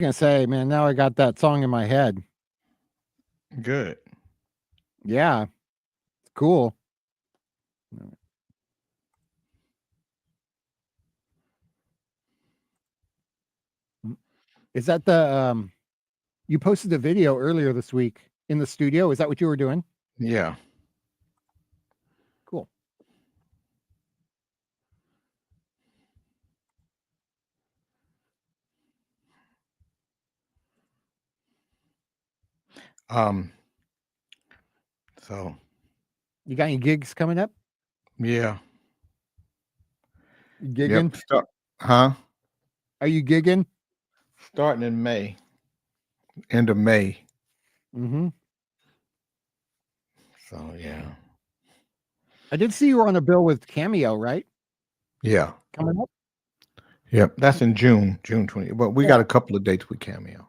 Gonna say, man, now I got that song in my head. Good. Yeah, it's cool. Is that the you posted a video earlier this week in the studio? Is that what you were doing? Yeah. Cool. So You got any gigs coming up? yeah. You gigging? Yep. Huh? Are you gigging? Starting in May. End of May. Mm-hmm. So yeah. I did see you were on a bill with Cameo, right? Yeah. Coming up? Yep. That's in June. June 20th. But we Yeah. got a couple of dates with Cameo.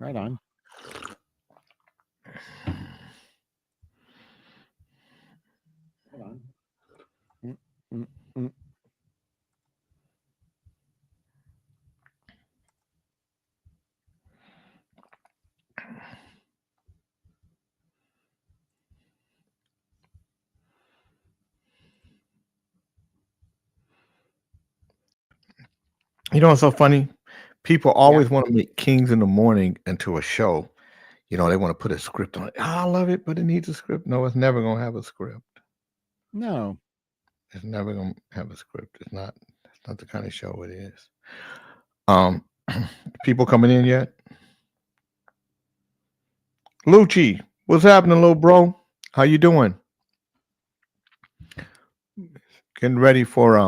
Right on. Right on. Mm. You know what's so funny? People Yeah. always want to make Kings in the Morning into a show. They want to put a script on it. "Oh, I love it, but it needs a script." No, it's never gonna have a script. No. It's never gonna have a script. It's not. That's not the kind of show it is. Um, people coming in yet? Lucci, what's happening, little bro? How you doing? Getting ready for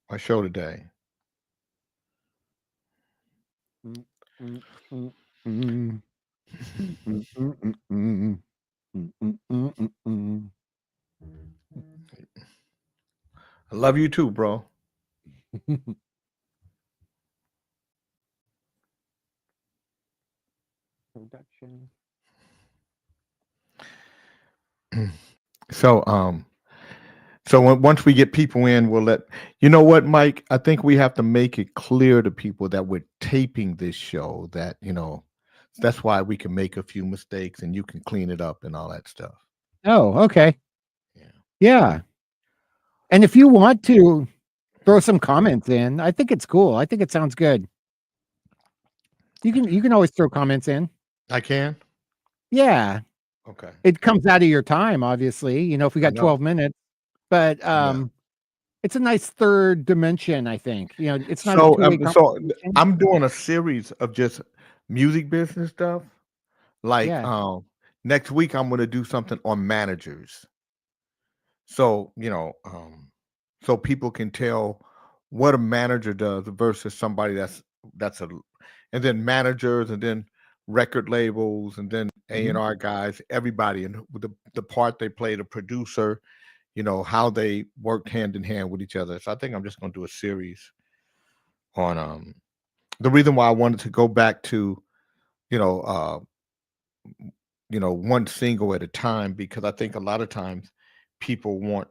our show today. Mm, mm, mm, mm. Mm, mm, mm, mm, mm, mm, mm, mm. I love you too, bro. Production. So once we get people in, we'll let you know what, Mike. I think we have to make it clear to people that we're taping this show. That that's why we can make a few mistakes and you can clean it up and all that stuff. Oh, okay. Yeah. Yeah. And if you want to throw some comments in, I think it's cool. I think it sounds good. You can always throw comments in. I can. Yeah. Okay. It comes out of your time, obviously, if we I got know. 12 minutes, but Yeah. it's a nice third dimension, I think. It's not a So two-way conversation. I'm doing a series of just music business stuff. Like Yeah. next week, I'm going to do something on managers. So so people can tell what a manager does versus somebody that's a, and then managers and then record labels and then Mhm. A&R guys, everybody, and the part they play, the producer, how they work hand in hand with each other. So I think I'm just going to do a series on the reason why I wanted to go back to you know uh one single at a time, because I think a lot of times people want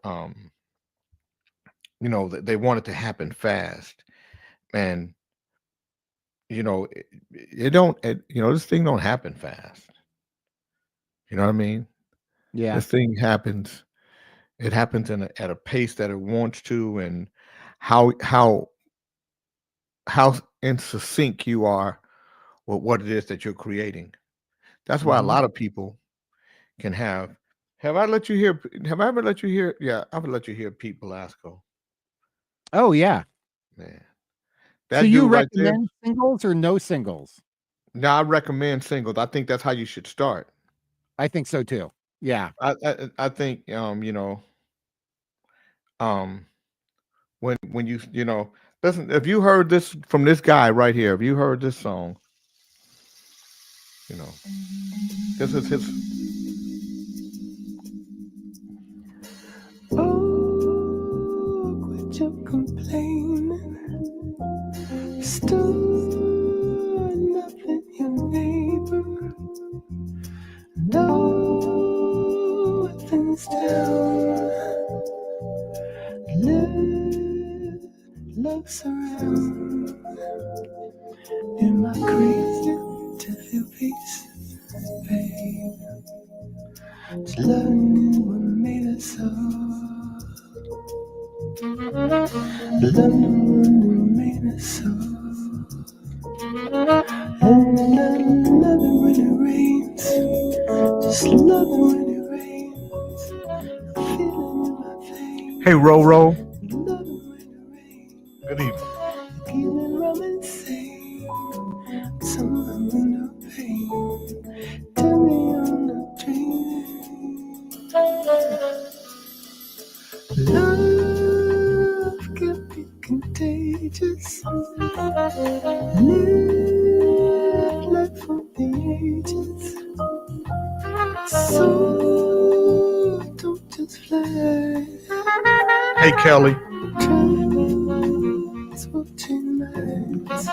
they want it to happen fast. And it don't this thing don't happen fast. You know what I mean? Yeah. This thing happens, it happens at a pace that it wants to, and how how how in sync you are with what it is that you're creating. That's why a Mhm. lot of people can have I let you hear have I ever let you hear yeah, I've let you hear Pete Velasco. Oh, yeah. Man. So That you dude right there. recommend singles or no singles? Now I recommend singles. I think that's how you should start. I think so too. Yeah. I think um when listen, if you heard this from this guy right here, if you heard this song, you know this is his. Oh, quit your complaining. Still loving your neighbor. No, things down. Living love surround. Am I crazy to feel peace, babe? It's loving what made us all. Loving what made us all. And I love it when it rains. Just love it when it rains. Feeling in my veins. Hey, Roro. Love it when it rains. Good evening. Feeling rum insane. Someone with no pain. Tell me I'm not dreaming. Love can be contagious. Live life for the ages. So don't just fly. Hey, Kelly. Watching minds.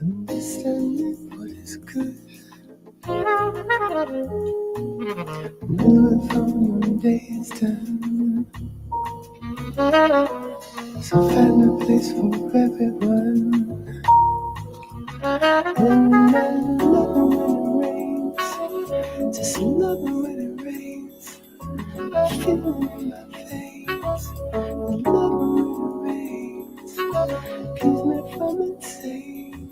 Understanding what is good. Do it from one day's time. So find a place for everyone. And I love it when it rains. Just love it when it rains. Feel it in my veins. Love it when it rains. Keeps me from insane.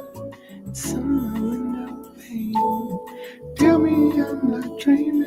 Somehow with no pain. Tell me I'm not dreaming.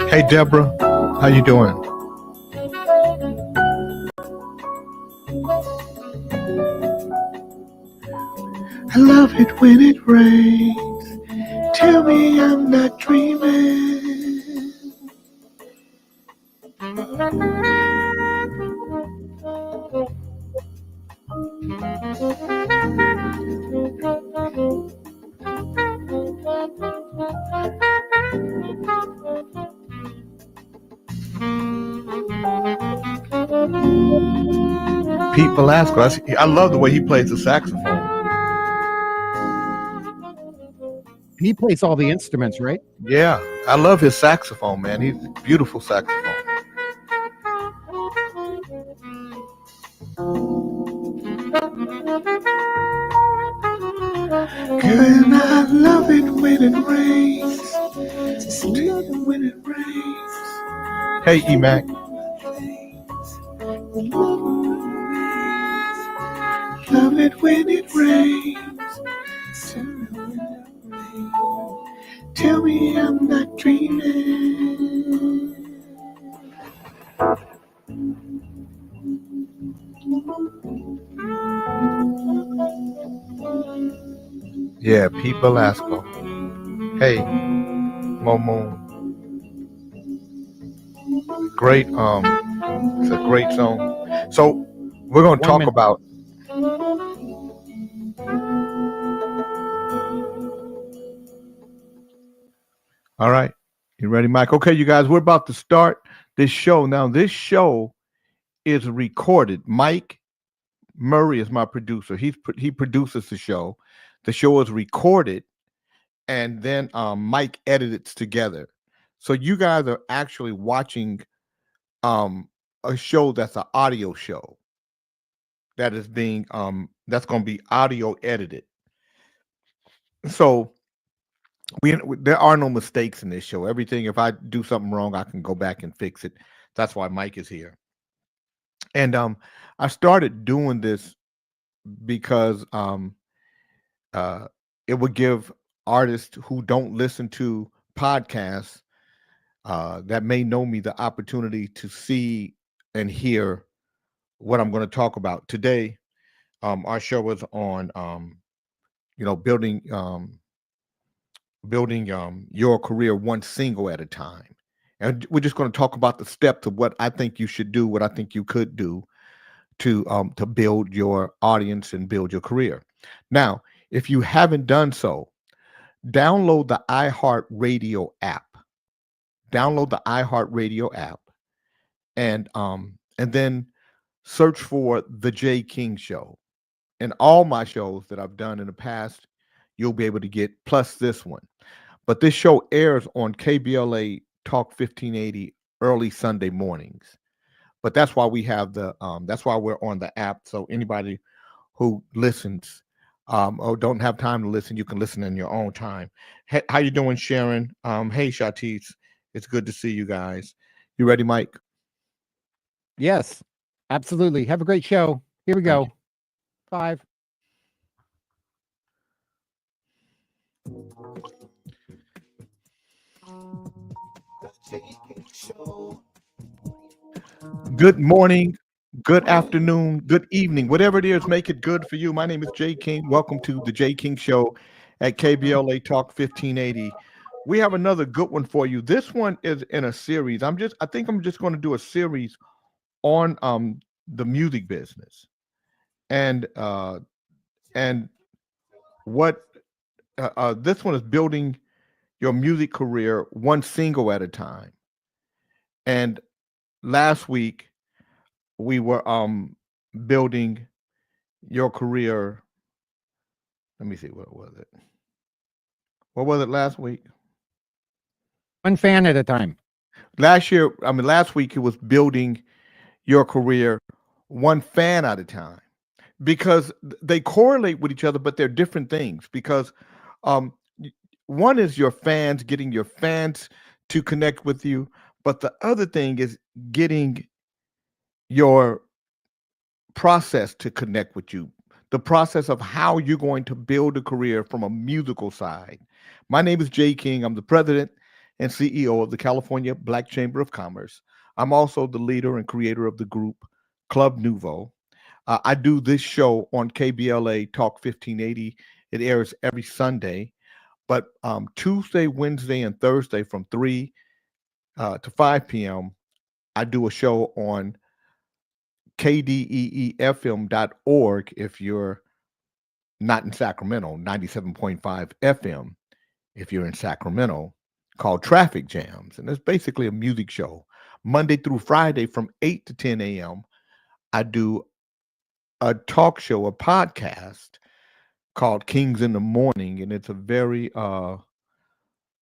Hey, Deborah. How you doing? I love it when it rains. Tell me I'm not dreaming. Pete Velasco. I love the way he plays the saxophone. He plays all the instruments, right? Yeah, I love his saxophone, man. He's a beautiful saxophone. And I love it when it rains. Just love it when it rains. Hey, Emac. Love it when it rains. Tell me I'm not dreaming. Yeah, Pete Velasco. Hey, Momo. Great, it's a great song. So we're gonna talk about all right. You ready, Mike? Okay, you guys, we're about to start this show. Now, this show is recorded. Mike Murray is my producer. He produces the show. The show is recorded, and then Mike edits together. So you guys are actually watching a show that's an audio show that is being that's going to be audio edited. So there are no mistakes in this show. Everything, if I do something wrong, I can go back and fix it. That's why Mike is here. And I started doing this because uh, it would give artists who don't listen to podcasts that may know me the opportunity to see and hear what I'm going to talk about today. Our show was on, building your career one single at a time, and we're just going to talk about the steps of what I think you should do, what I think you could do to build your audience and build your career. Now, if you haven't done so, download the iHeartRadio app. Download the iHeartRadio app, and then search for the J King Show. And all my shows that I've done in the past, you'll be able to get plus this one. But this show airs on KBLA Talk 1580 early Sunday mornings. But that's why we have that's why we're on the app. So anybody who listens or don't have time to listen, you can listen in your own time. Hey, how you doing, Sharon? Hey, Shatis. It's good to see you guys. You ready, Mike? Yes, absolutely. Have a great show. Here we Thank go. 5. Good morning, good afternoon, good evening, whatever it is, make it good for you. My name is Jay King. Welcome to the Jay King Show at KBLA Talk 1580. We have another good one for you. This one is in a series. I think I'm just going to do a series on the music business and and what this one is building your music career one single at a time. And last week we were building your career. Let me see, what was it? What was it last week? One fan at a time. Last week it was building your career one fan at a time, because they correlate with each other, but they're different things. Because um, one is your fans, getting your fans to connect with you, but the other thing is getting your process to connect with you, the process of how you're going to build a career from a musical side. My name is Jay King. I'm the president and CEO of the California Black Chamber of Commerce. I'm also the leader and creator of the group Club Nouveau. I do this show on KBLA Talk 1580. It airs every Sunday, but Tuesday, Wednesday, and Thursday from 3 to 5 p.m., I do a show on KDEEFM.org if you're not in Sacramento, 97.5 FM if you're in Sacramento, called Traffic Jams. And it's basically a music show. Monday through Friday from 8 to 10 a.m., I do a talk show, a podcast called Kings in the Morning. And it's a very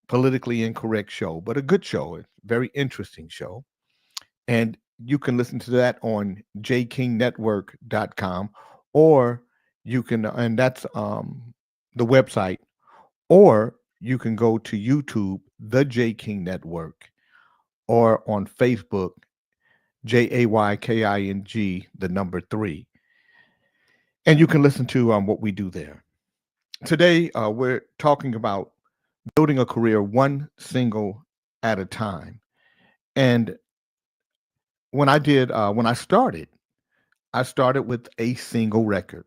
politically incorrect show, but a good show. It's a very interesting show. And you can listen to that on jkingnetwork.com, or you can, and that's the website, or you can go to YouTube, the J King Network, or on Facebook, JAYKING, the number 3. And you can listen to what we do there. Today, we're talking about building a career one single at a time. And when I started with a single record,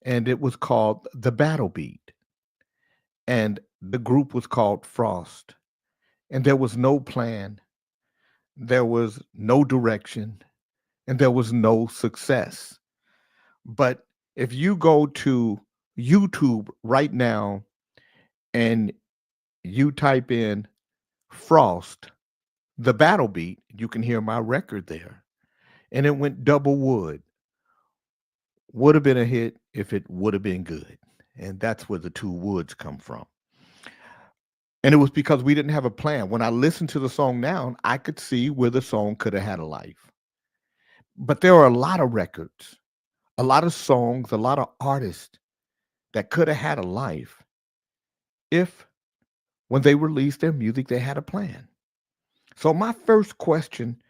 and it was called The Battle Beat. And the group was called Frost. And there was no plan, there was no direction, and there was no success. But if you go to YouTube right now and you type in Frost, The Battle Beat, you can hear my record there. And it went double wood. Would have been a hit if it would have been good. And that's where the two woods come from. And it was because we didn't have a plan. When I listened to the song now, I could see where the song could have had a life. But there are a lot of records, a lot of songs, a lot of artists that could have had a life if, when they released their music, they had a plan. So my first question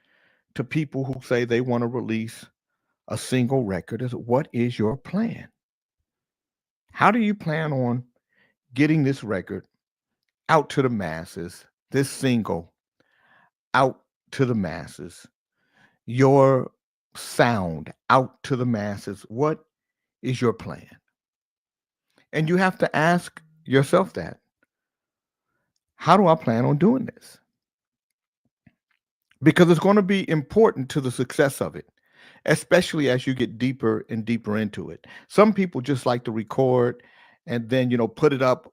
to people who say they want to release a single record is, what is your plan? How do you plan on getting this record out to the masses, this single out to the masses, your sound out to the masses? What is your plan? And you have to ask yourself that. How do I plan on doing this? Because it's going to be important to the success of it, especially as you get deeper and deeper into it. Some people just like to record and then, put it up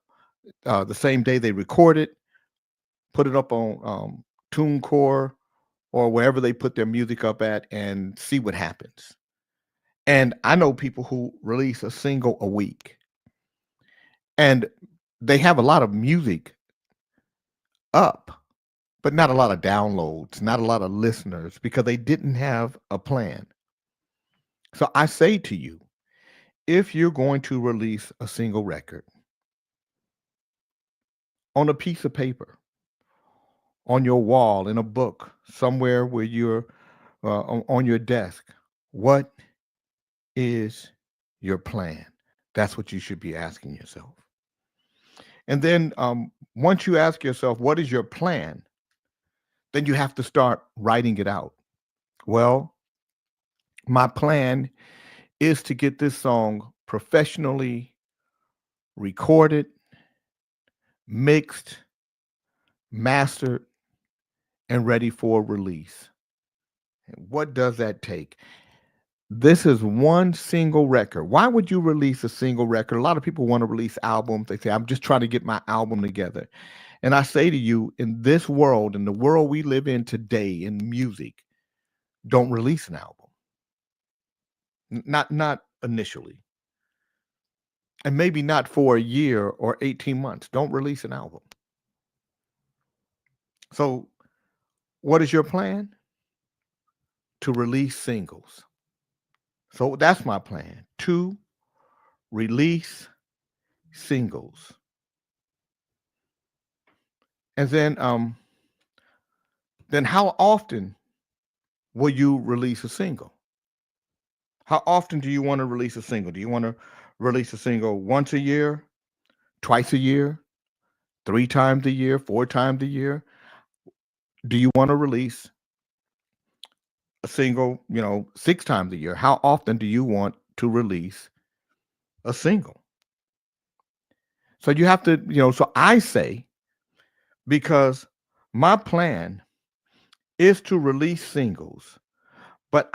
the same day they record it, put it up on TuneCore or wherever they put their music up at and see what happens. And I know people who release a single a week and they have a lot of music up, but not a lot of downloads, not a lot of listeners because they didn't have a plan. So I say to you, if you're going to release a single record on a piece of paper, on your wall, in a book, somewhere where you're on your desk, what is your plan? That's what you should be asking yourself. And then once you ask yourself, what is your plan? Then you have to start writing it out. Well, my plan is to get this song professionally recorded, mixed, mastered, and ready for release. And what does that take? This is one single record. Why would you release a single record? A lot of people want to release albums. They say, I'm just trying to get my album together. And I say to you, in this world, in the world we live in today in music, don't release an album. Not initially. And maybe not for a year or 18 months. Don't release an album. So what is your plan? To release singles. So that's my plan, to release singles. And then how often will you release a single? How often do you want to release a single? Do you want to release a single once a year, twice a year, 3 times a year, 4 times a year? Do you want to release a single, 6 times a year? How often do you want to release a single? So you have to, so I say, because my plan is to release singles, but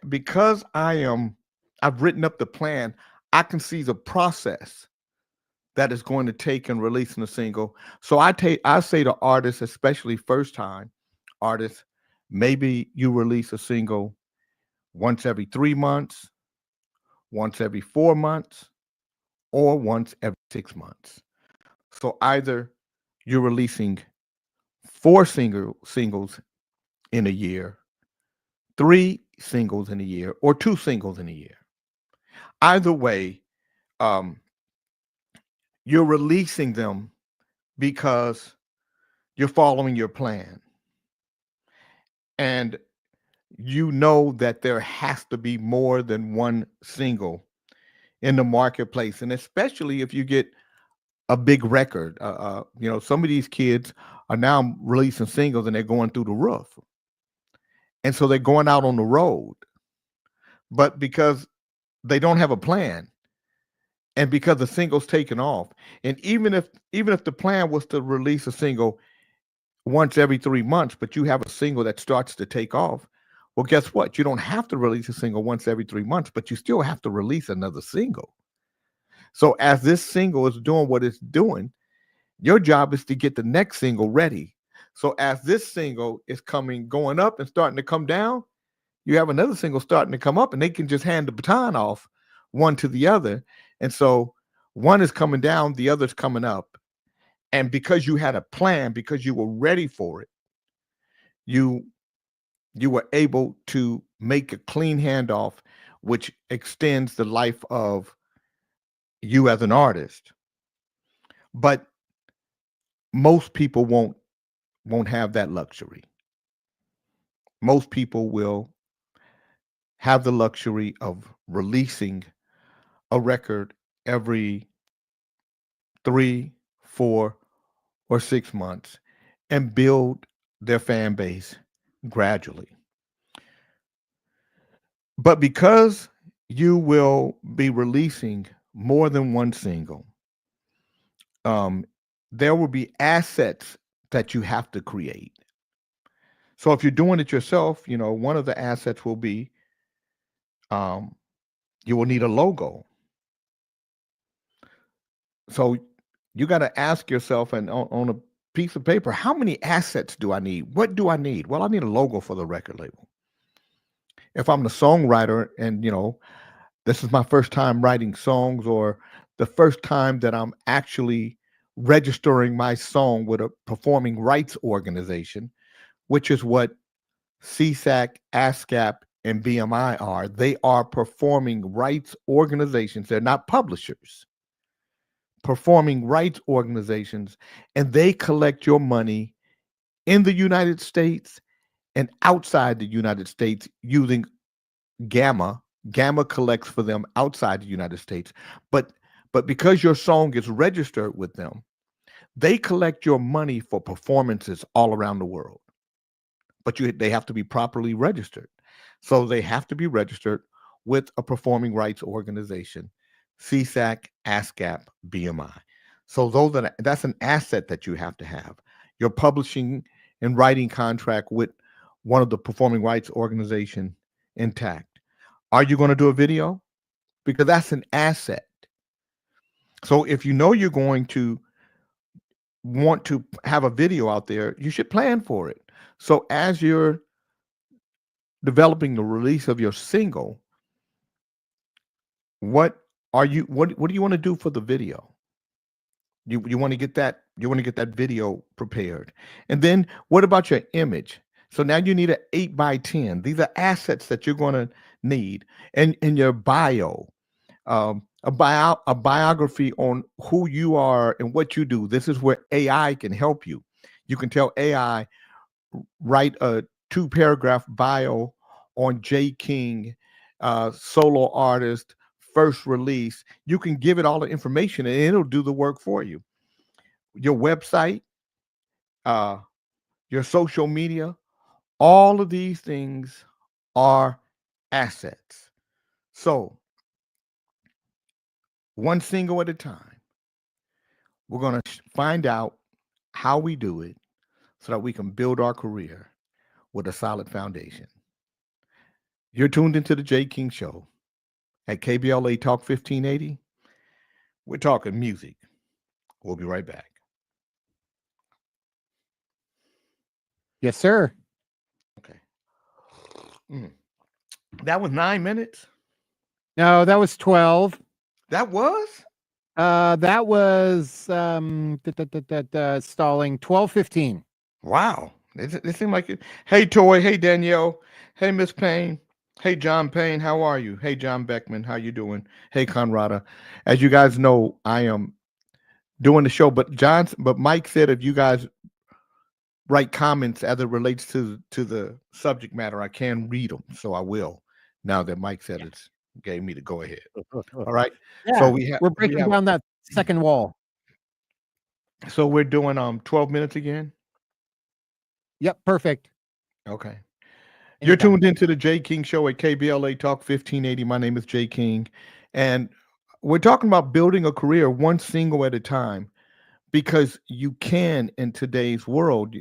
because I've written up the plan, I can see the process that is going to take in releasing a single. So I say to artists, especially first time artists, maybe you release a single once every 3 months, once every 4 months, or once every 6 months. So either you're releasing 4 singles in a year, 3 singles in a year, or 2 singles in a year. Either way, you're releasing them because you're following your plan. And you know that there has to be more than one single in the marketplace. And especially if you get a big record, some of these kids are now releasing singles and they're going through the roof. And so they're going out on the road. But because they don't have a plan, and because the single's taken off, and even if the plan was to release a single once every 3 months, but you have a single that starts to take off, well, guess what? You don't have to release a single once every 3 months, but you still have to release another single. So as this single is doing what it's doing, your job is to get the next single ready. So as this single is going up and starting to come down, you have another single starting to come up, and they can just hand the baton off one to the other. And so one is coming down, the other's coming up. And because you had a plan, because you were ready for it, you were able to make a clean handoff, which extends the life of you as an artist. But most people won't have that luxury. most people will have the luxury of releasing a record every 3, 4, or 6 months and build their fan base gradually. But because you will be releasing more than one single, um, there will be assets that you have to create. So if you're doing it yourself, one of the assets will be um, you will need a logo. So you got to ask yourself and on a piece of paper, how many assets do I need? What do I need? Well, I need a logo for the record label. If I'm the songwriter and this is my first time writing songs, or the first time that I'm actually registering my song with a performing rights organization, which is what CSAC, ASCAP, and BMI are. They are performing rights organizations. They're not publishers, performing rights organizations, and they collect your money in the United States and outside the United States using Gamma. Gamma collects for them outside the United States, but because your song is registered with them, they collect your money for performances all around the world. But they have to be properly registered. So they have to be registered with a performing rights organization, CSAC, ASCAP, BMI. So that's an asset that you have to have. Your publishing and writing contract with one of the performing rights organization intact. Are you going to do a video? Because that's an asset. So if you know you're going to want to have a video out there, you should plan for it. So as you're developing the release of your single, what do you want to do for the video? You want to get that video prepared. And then what about your image? So now you need an 8x10. These are assets that you're going to need. And in your bio, a biography on who you are and what you do. This is where AI can help you. You can tell AI, write a 2-paragraph bio on J. King, solo artist, first release. You can give it all the information and it'll do the work for you. Your website, your social media, all of these things are assets. So one single at a time, we're going to find out how we do it so that we can build our career with a solid foundation. You're tuned into the J. King Show at KBLA Talk 1580. We're talking music. We'll be right back. Yes, sir. Okay. That was 9 minutes? No, that was 12. That was? That was stalling 12:15. Wow. It seemed like it. Hey, Toy. Hey, Danielle. Hey, Miss Payne. Hey, John Payne. How are you? Hey, John Beckman. How you doing? Hey, Conrada. As you guys know, I am doing the show, but Mike said if you guys write comments as it relates to the subject matter, I can read them. So I will, now that Mike said it's gave me the go ahead. All right. Yeah, So we're breaking down that second wall. So we're doing 12 minutes again. Yep, perfect. Okay. You're tuned into the J. King Show at KBLA Talk 1580. My name is J. King, and we're talking about building a career one single at a time, because you can in today's world.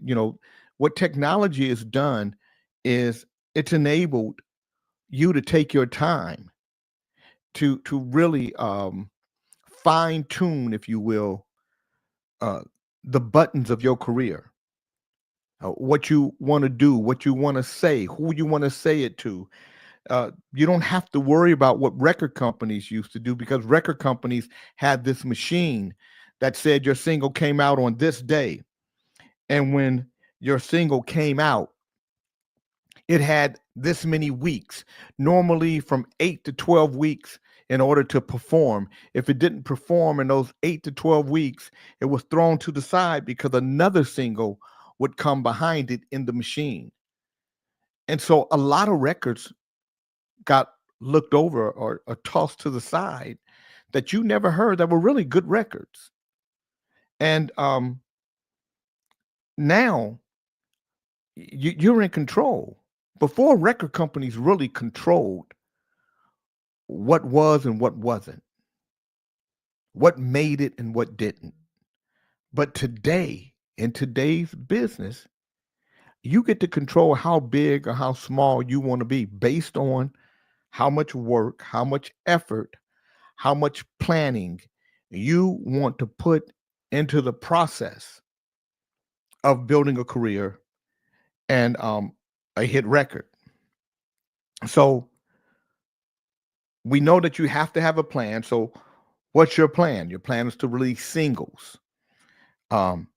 What technology has done is it's enabled you to take your time to really fine tune, if you will, the buttons of your career. What you want to do, what you want to say, who you want to say it to. You don't have to worry about what record companies used to do, because record companies had this machine that said your single came out on this day. And when your single came out, it had this many weeks, normally from 8 to 12 weeks in order to perform. If it didn't perform in those 8 to 12 weeks, it was thrown to the side because another single would come behind it in the machine. And so a lot of records got looked over or tossed to the side that you never heard that were really good records. And now you're in control. Before, record companies really controlled what was and what wasn't, what made it and what didn't. But today, in today's business, you get to control how big or how small you want to be based on how much work, how much effort, how much planning you want to put into the process of building a career and a hit record. So we know that you have to have a plan. So what's your plan? Your plan is to release singles. Um,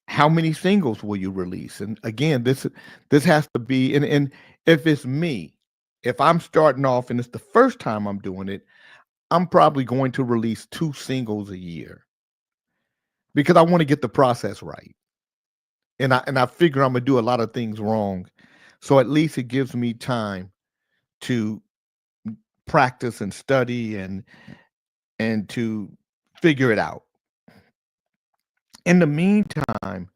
how many singles will you release? And again, this has to be and if it's me, if I'm starting off and it's the first time I'm doing it, I'm probably going to release 2 singles a year because I want to get the process right. And I figure I'm gonna do a lot of things wrong. So at least it gives me time to practice and study and to figure it out. In the meantime,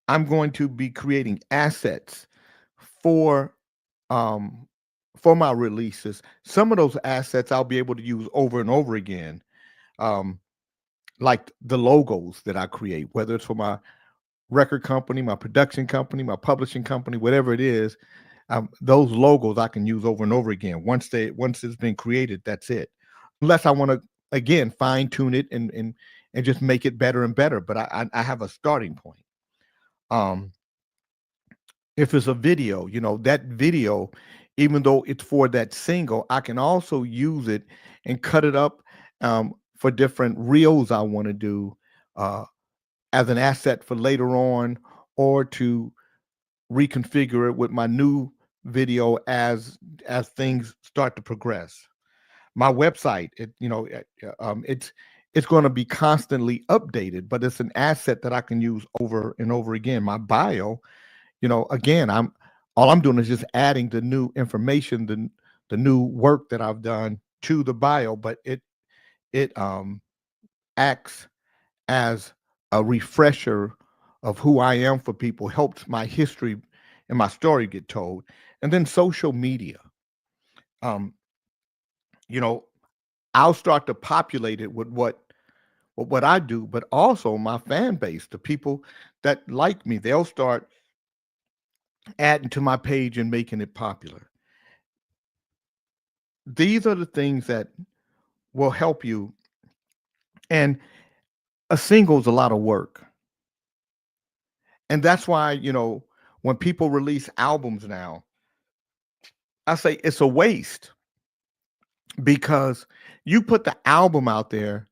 I'm going to be creating assets for um for my releases. Some of those assets I'll be able to use over and over again. Um, like the logos that I create, whether it's for my record company, my production company, my publishing company, whatever it is, those logos I can use over and over again. Once it's been created, that's it. Unless I want to again fine tune it and just make it better and better. But I have a starting point. Um, if it's a video, that video, even though it's for that single, I can also use it and cut it up for different reels I want to do uh, as an asset for later on, or to reconfigure it with my new video as things start to progress. My website, it's going to be constantly updated, but it's an asset that I can use over and over again. My bio, again, I'm doing is just adding the new information, the new work that I've done to the bio, but it acts as a refresher of who I am for people, helps my history and my story get told. And then social media. Um, you know, I'll start to populate it with what I do, but also my fan base, the people that like me, they'll start adding to my page and making it popular. These are the things that will help you. And a single is a lot of work. And that's why, when people release albums now, I say it's a waste because you put the album out there,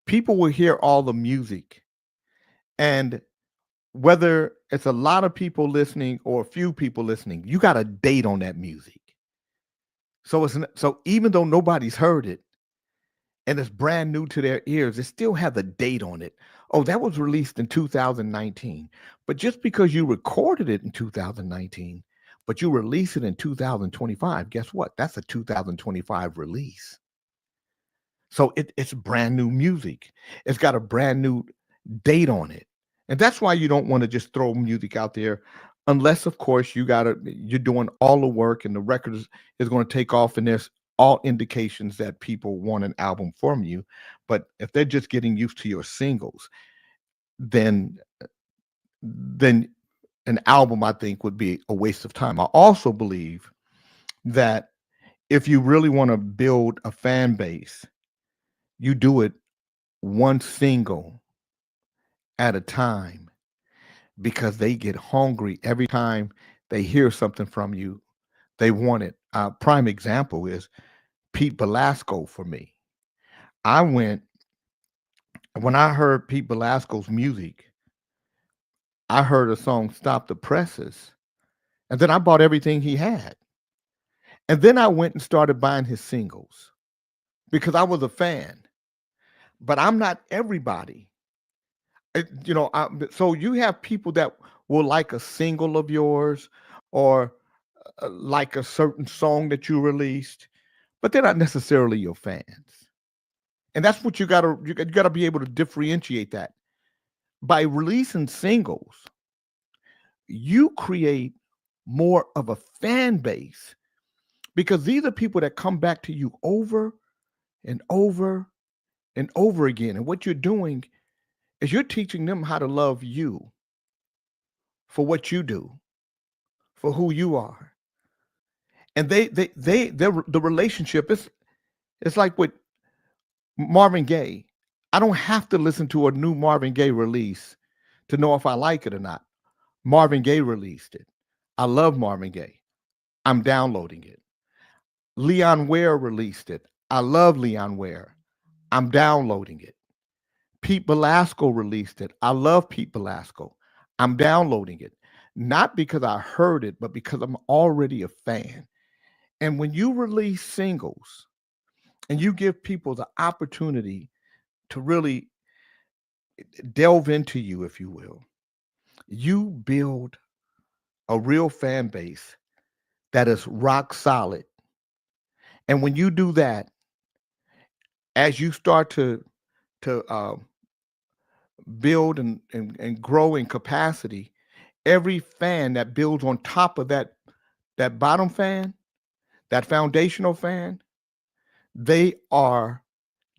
people will hear all the music. And whether it's a lot of people listening or a few people listening, you got a date on that music. So even though nobody's heard it and it's brand new to their ears, it still has a date on it. Oh, that was released in 2019. But just because you recorded it in 2019, but you release it in 2025, guess what? That's a 2025 release. So it's brand new music. It's got a brand new date on it. And that's why you don't want to just throw music out there unless of course you're doing all the work and the record is going to take off and there's all indications that people want an album from you. But if they're just getting used to your singles, then then an album I think would be a waste of time. I also believe that if you really want to build a fan base, you do it one single at a time because they get hungry every time they hear something from you. They want it. Prime example is Pete Belasco for me. I went when I heard Pete Belasco's music, I heard a song "Stop the Presses," and then I bought everything he had, and then I went and started buying his singles because I was a fan. But I'm not everybody. So you have people that will like a single of yours or like a certain song that you released, but they're not necessarily your fans. And that's what you gotta be able to differentiate that. By releasing singles, you create more of a fan base because these are people that come back to you over and over and over again. And what you're doing is you're teaching them how to love you for what you do, for who you are. And the relationship is it's like with Marvin Gaye. I don't have to listen to a new Marvin Gaye release to know if I like it or not. Marvin Gaye released it. I love Marvin Gaye. I'm downloading it. Leon Ware released it. I love Leon Ware. I'm downloading it. Pete Belasco released it. I love Pete Belasco. I'm downloading it. Not because I heard it, but because I'm already a fan. And when you release singles and you give people the opportunity to really delve into you, if you will, you build a real fan base that is rock solid. And when you do that, as you start to build and grow in capacity, every fan that builds on top of that bottom fan, that foundational fan, they are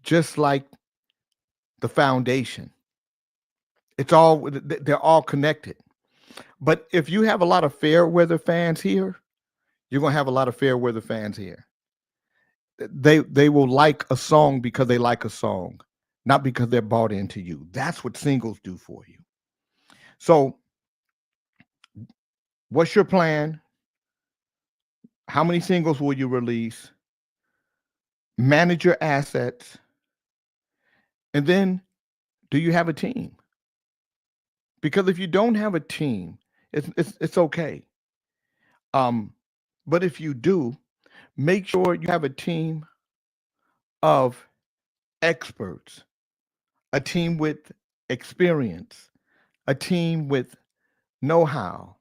just like the foundation. They're all connected. But if you have a lot of fair weather fans here, you're gonna have a lot of fair weather fans here. They will like a song because they like a song, not because they're bought into you. That's what singles do for you. So, what's your plan? How many singles will you release? Manage your assets, and then do you have a team? Because if you don't have a team, it's okay. Um, but if you do, make sure you have a team of experts, a team with experience, a team with know-how.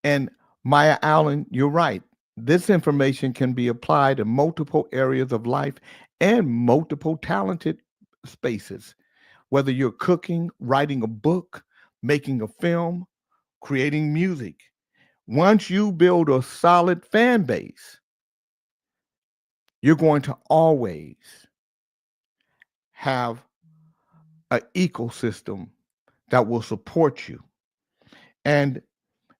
And Maya Allen, you're right. This information can be applied in multiple areas of life and multiple talented spaces, whether you're cooking, writing a book, making a film, creating music. Once you build a solid fan base, you're going to always have an ecosystem that will support you. And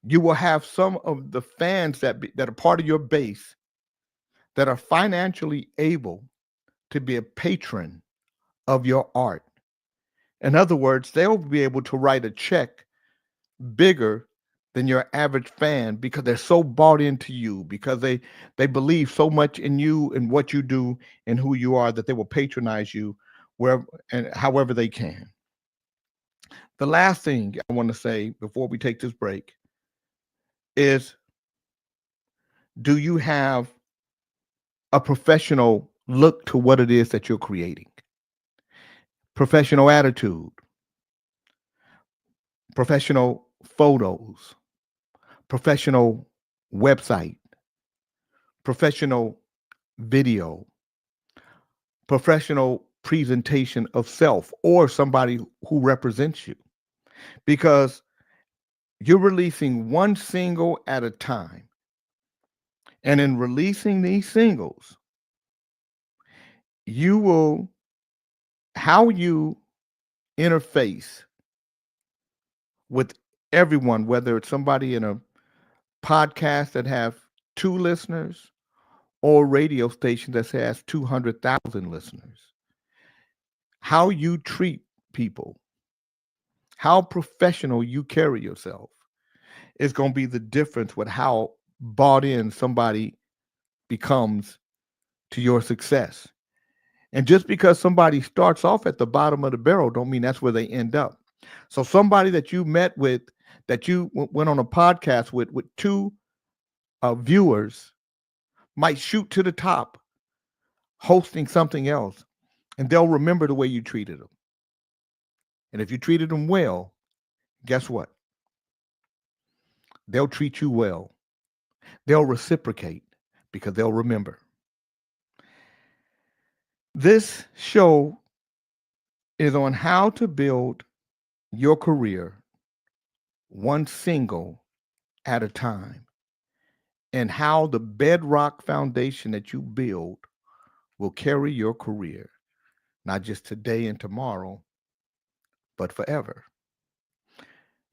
you will have some of the fans that are part of your base that are financially able to be a patron of your art. In other words, they'll be able to write a check bigger than your average fan because they're so bought into you, because they believe so much in you and what you do and who you are that they will patronize you wherever and however they can. The last thing I want to say before we take this break is, do you have a professional look to what it is that you're creating? Professional attitude, professional photos, professional website, professional video, professional presentation of self or somebody who represents you. Because you're releasing one single at a time. And in releasing these singles, you will, how you interface with everyone, whether it's somebody in a podcast that have 2 listeners or a radio station that has 200,000 listeners. How you treat people, how professional you carry yourself is going to be the difference with how bought in somebody becomes to your success. And just because somebody starts off at the bottom of the barrel don't mean that's where they end up. So somebody that you met with, that you went on a podcast with 2 viewers might shoot to the top hosting something else, and they'll remember the way you treated them. And if you treated them well, guess what? They'll treat you well. they'll reciprocate because they'll remember. This show is on how to build your career one single at a time, and how the bedrock foundation that you build will carry your career, not just today and tomorrow, but forever.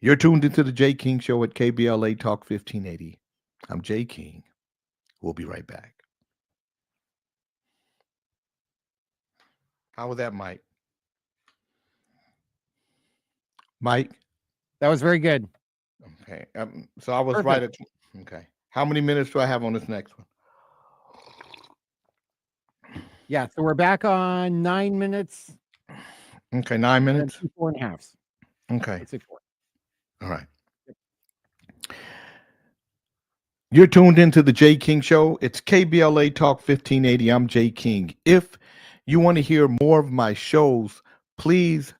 You're tuned into the Jay King Show at KBLA Talk 1580. I'm Jay King. We'll be right back. How was that, Mike? Mike? That was very good. Okay. So I was right Perfect. at. Okay. How many minutes do I have on this next one? Yeah, so we're back on 9 minutes Okay, 9 and minutes. 2 4.5. Okay. Let's say 4. All right. You're tuned into the Jay King Show. It's KBLA Talk 1580. I'm Jay King. If you want to hear more of my shows, please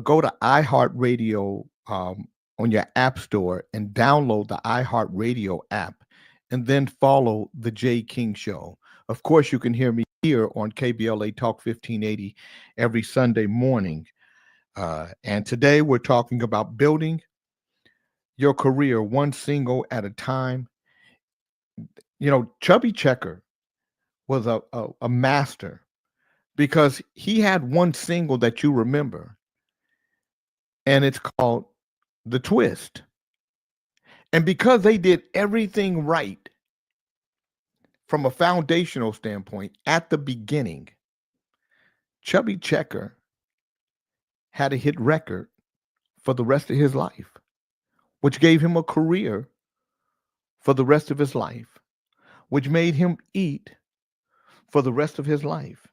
go to iHeartRadio on your app store and download the iHeartRadio app, and then follow the Jay King Show. Of course, you can hear me here on KBLA Talk 1580 every Sunday morning. And today we're talking about building your career one single at a time. You know, Chubby Checker was a master because he had one single that you remember, and it's called The Twist. And because they did everything right from a foundational standpoint at the beginning, Chubby Checker had a hit record for the rest of his life, which gave him a career for the rest of his life, which made him eat for the rest of his life.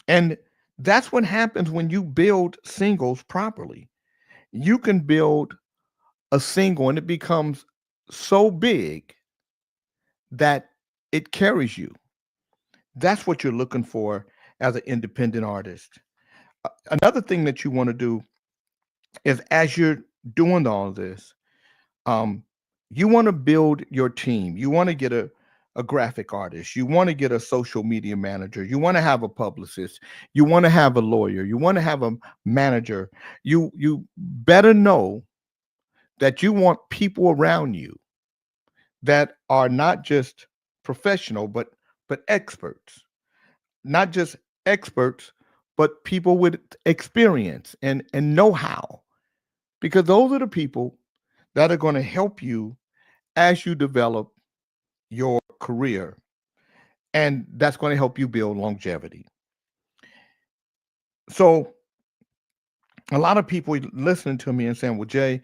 And that's what happens when you build singles properly. You can build a single and it becomes so big that it carries you. That's what you're looking for as an independent artist. Another thing that you want to do is, as you're doing all of this, you want to build your team. You want to get a graphic artist. You want to get a social media manager. You want to have a publicist. You want to have a lawyer. You want to have a manager. You better know that you want people around you that are not just professional, but experts. Not just experts, but people with experience and know-how. Because those are the people that are going to help you as you develop your career. And that's going to help you build longevity. So a lot of people listening to me and saying, well, Jay,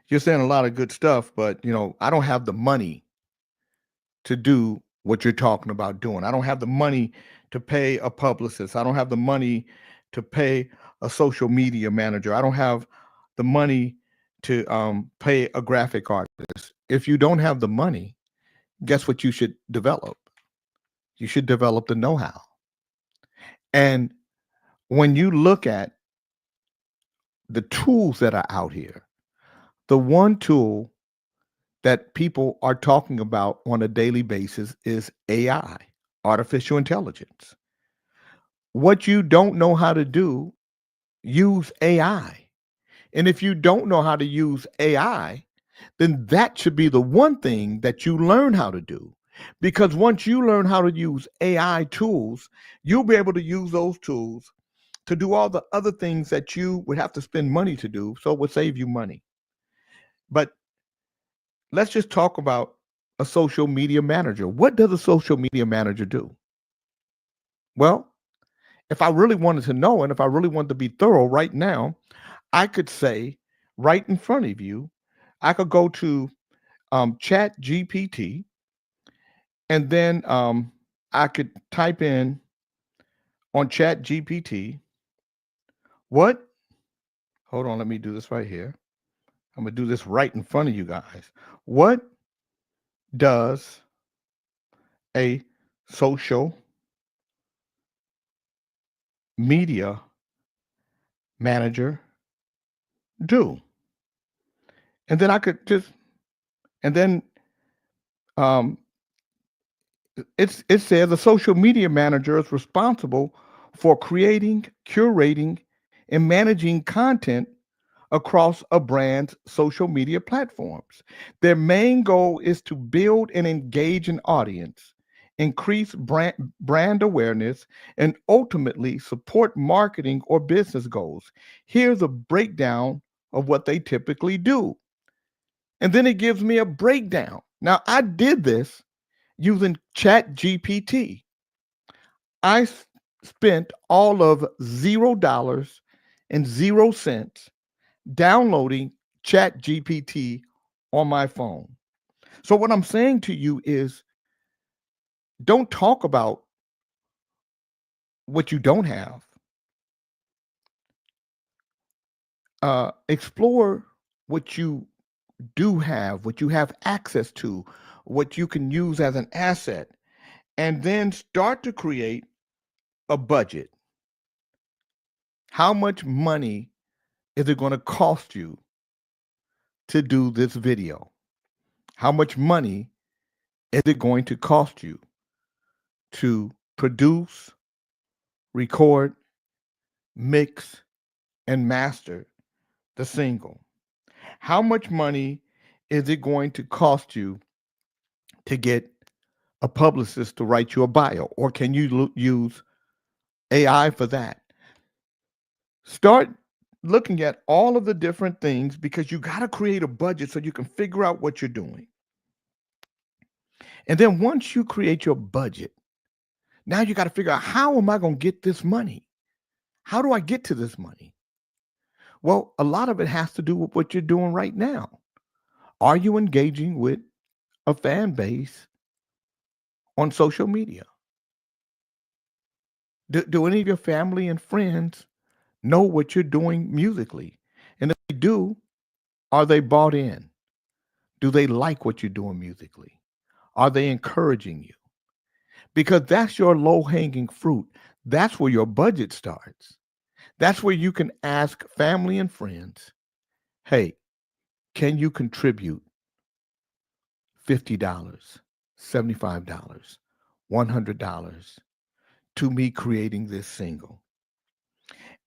you're saying a lot of good stuff, but I don't have the money to do what you're talking about doing. I don't have the money to pay a publicist. I don't have the money to pay a social media manager. I don't have the money to pay a graphic artist. If you don't have the money, guess what you should develop? You should develop the know-how. And when you look at the tools that are out here, the one tool that people are talking about on a daily basis is AI, artificial intelligence. What you don't know how to do, use AI. And if you don't know how to use AI, then that should be the one thing that you learn how to do. Because once you learn how to use AI tools, you'll be able to use those tools to do all the other things that you would have to spend money to do. So it would save you money. But let's just talk about a social media manager. What does a social media manager do? Well, if I really wanted to know and if I really wanted to be thorough right now, I could say right in front of you, I could go to Chat GPT, and then I could type in on Chat GPT, what? Hold on, let me do this right here. I'm going to do this right in front of you guys. What does a social media manager do? And then I could just, and then Um, it says a social media manager is responsible for creating, curating, and managing content across a brand's social media platforms. Their main goal is to build and engage an audience, increase brand awareness, and ultimately support marketing or business goals. Here's a breakdown of what they typically do. And then it gives me a breakdown. Now, I did this using Chat GPT. I spent all of $0 and 0 cents downloading Chat GPT on my phone. So, what I'm saying to you is don't talk about what you don't have. Explore what you do have, what you have access to, what you can use as an asset, and then start to create a budget. How much money is it going to cost you to do this video? How much money is it going to cost you to produce, record, mix, and master the single? How much money is it going to cost you to get a publicist to write you a bio? Or can you use AI for that? Start looking at all of the different things because you got to create a budget so you can figure out what you're doing. And then once you create your budget, now you got to figure out, how am I going to get this money? How do I get to this money? Well, a lot of it has to do with what you're doing right now. Are you engaging with a fan base on social media? Do any of your family and friends know what you're doing musically? And if they do, are they bought in? Do they like what you're doing musically? Are they encouraging you? Because that's your low hanging fruit. That's where your budget starts. That's where you can ask family and friends, hey, can you contribute $50, $75, $100 to me creating this single?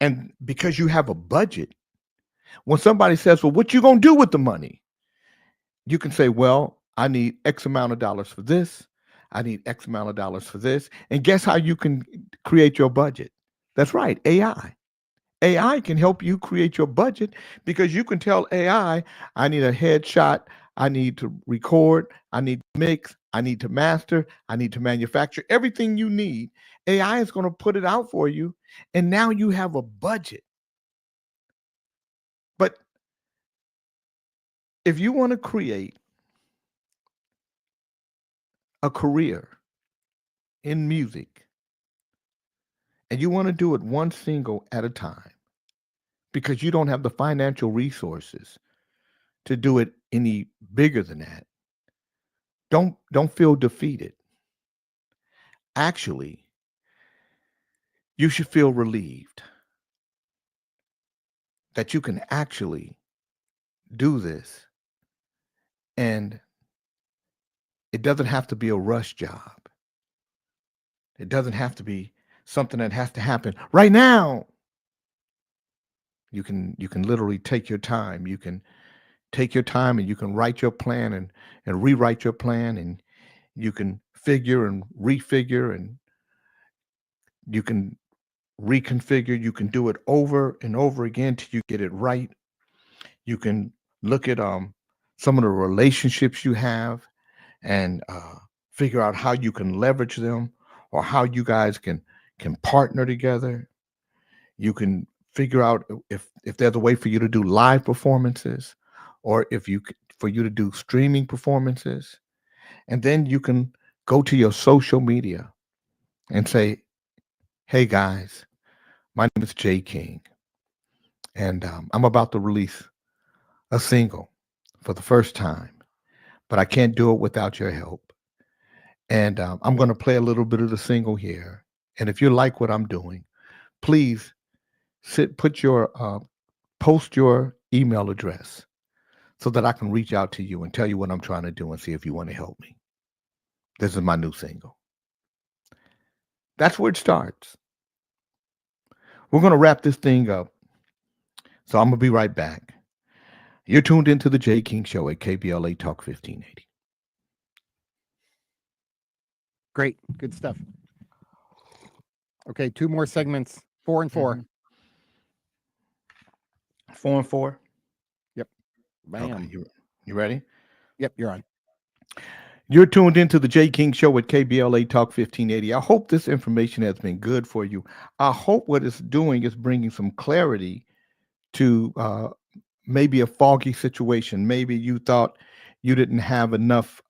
And because you have a budget, when somebody says, well, what you going to do with the money? You can say, well, I need X amount of dollars for this. I need X amount of dollars for this. And guess how you can create your budget? That's right, AI. AI can help you create your budget because you can tell AI, I need a headshot, I need to record, I need to mix, I need to master, I need to manufacture everything you need. AI is going to put it out for you. And now you have a budget. But if you want to create a career in music and you want to do it one single at a time because you don't have the financial resources to do it any bigger than that, don't feel defeated. Actually, you should feel relieved that you can actually do this, and it doesn't have to be a rush job. It doesn't have to be something that has to happen right now. You can literally take your time. You can take your time and you can write your plan and rewrite your plan, and you can figure and refigure, and you can reconfigure. You can do it over and over again till you get it right. You can look at some of the relationships you have and figure out how you can leverage them or how you guys can partner together. You can figure out if there's a way for you to do live performances, or if for you to do streaming performances. And then you can go to your social media and say, hey guys, my name is Jay King, and I'm about to release a single for the first time, but I can't do it without your help. And I'm going to play a little bit of the single here. And if you like what I'm doing, please post your email address so that I can reach out to you and tell you what I'm trying to do and see if you want to help me. This is my new single. That's where it starts. We're going to wrap this thing up. So I'm going to be right back. You're tuned into the Jay King Show at KBLA Talk 1580. Great. Good stuff. Okay, 2 more segments. 4 and 4. 4 and 4. Yep. Bam. Okay, you ready? Yep, you're on. You're tuned into the Jay King Show at KBLA Talk 1580. I hope this information has been good for you. I hope what it's doing is bringing some clarity to maybe a foggy situation. Maybe you thought you didn't have enough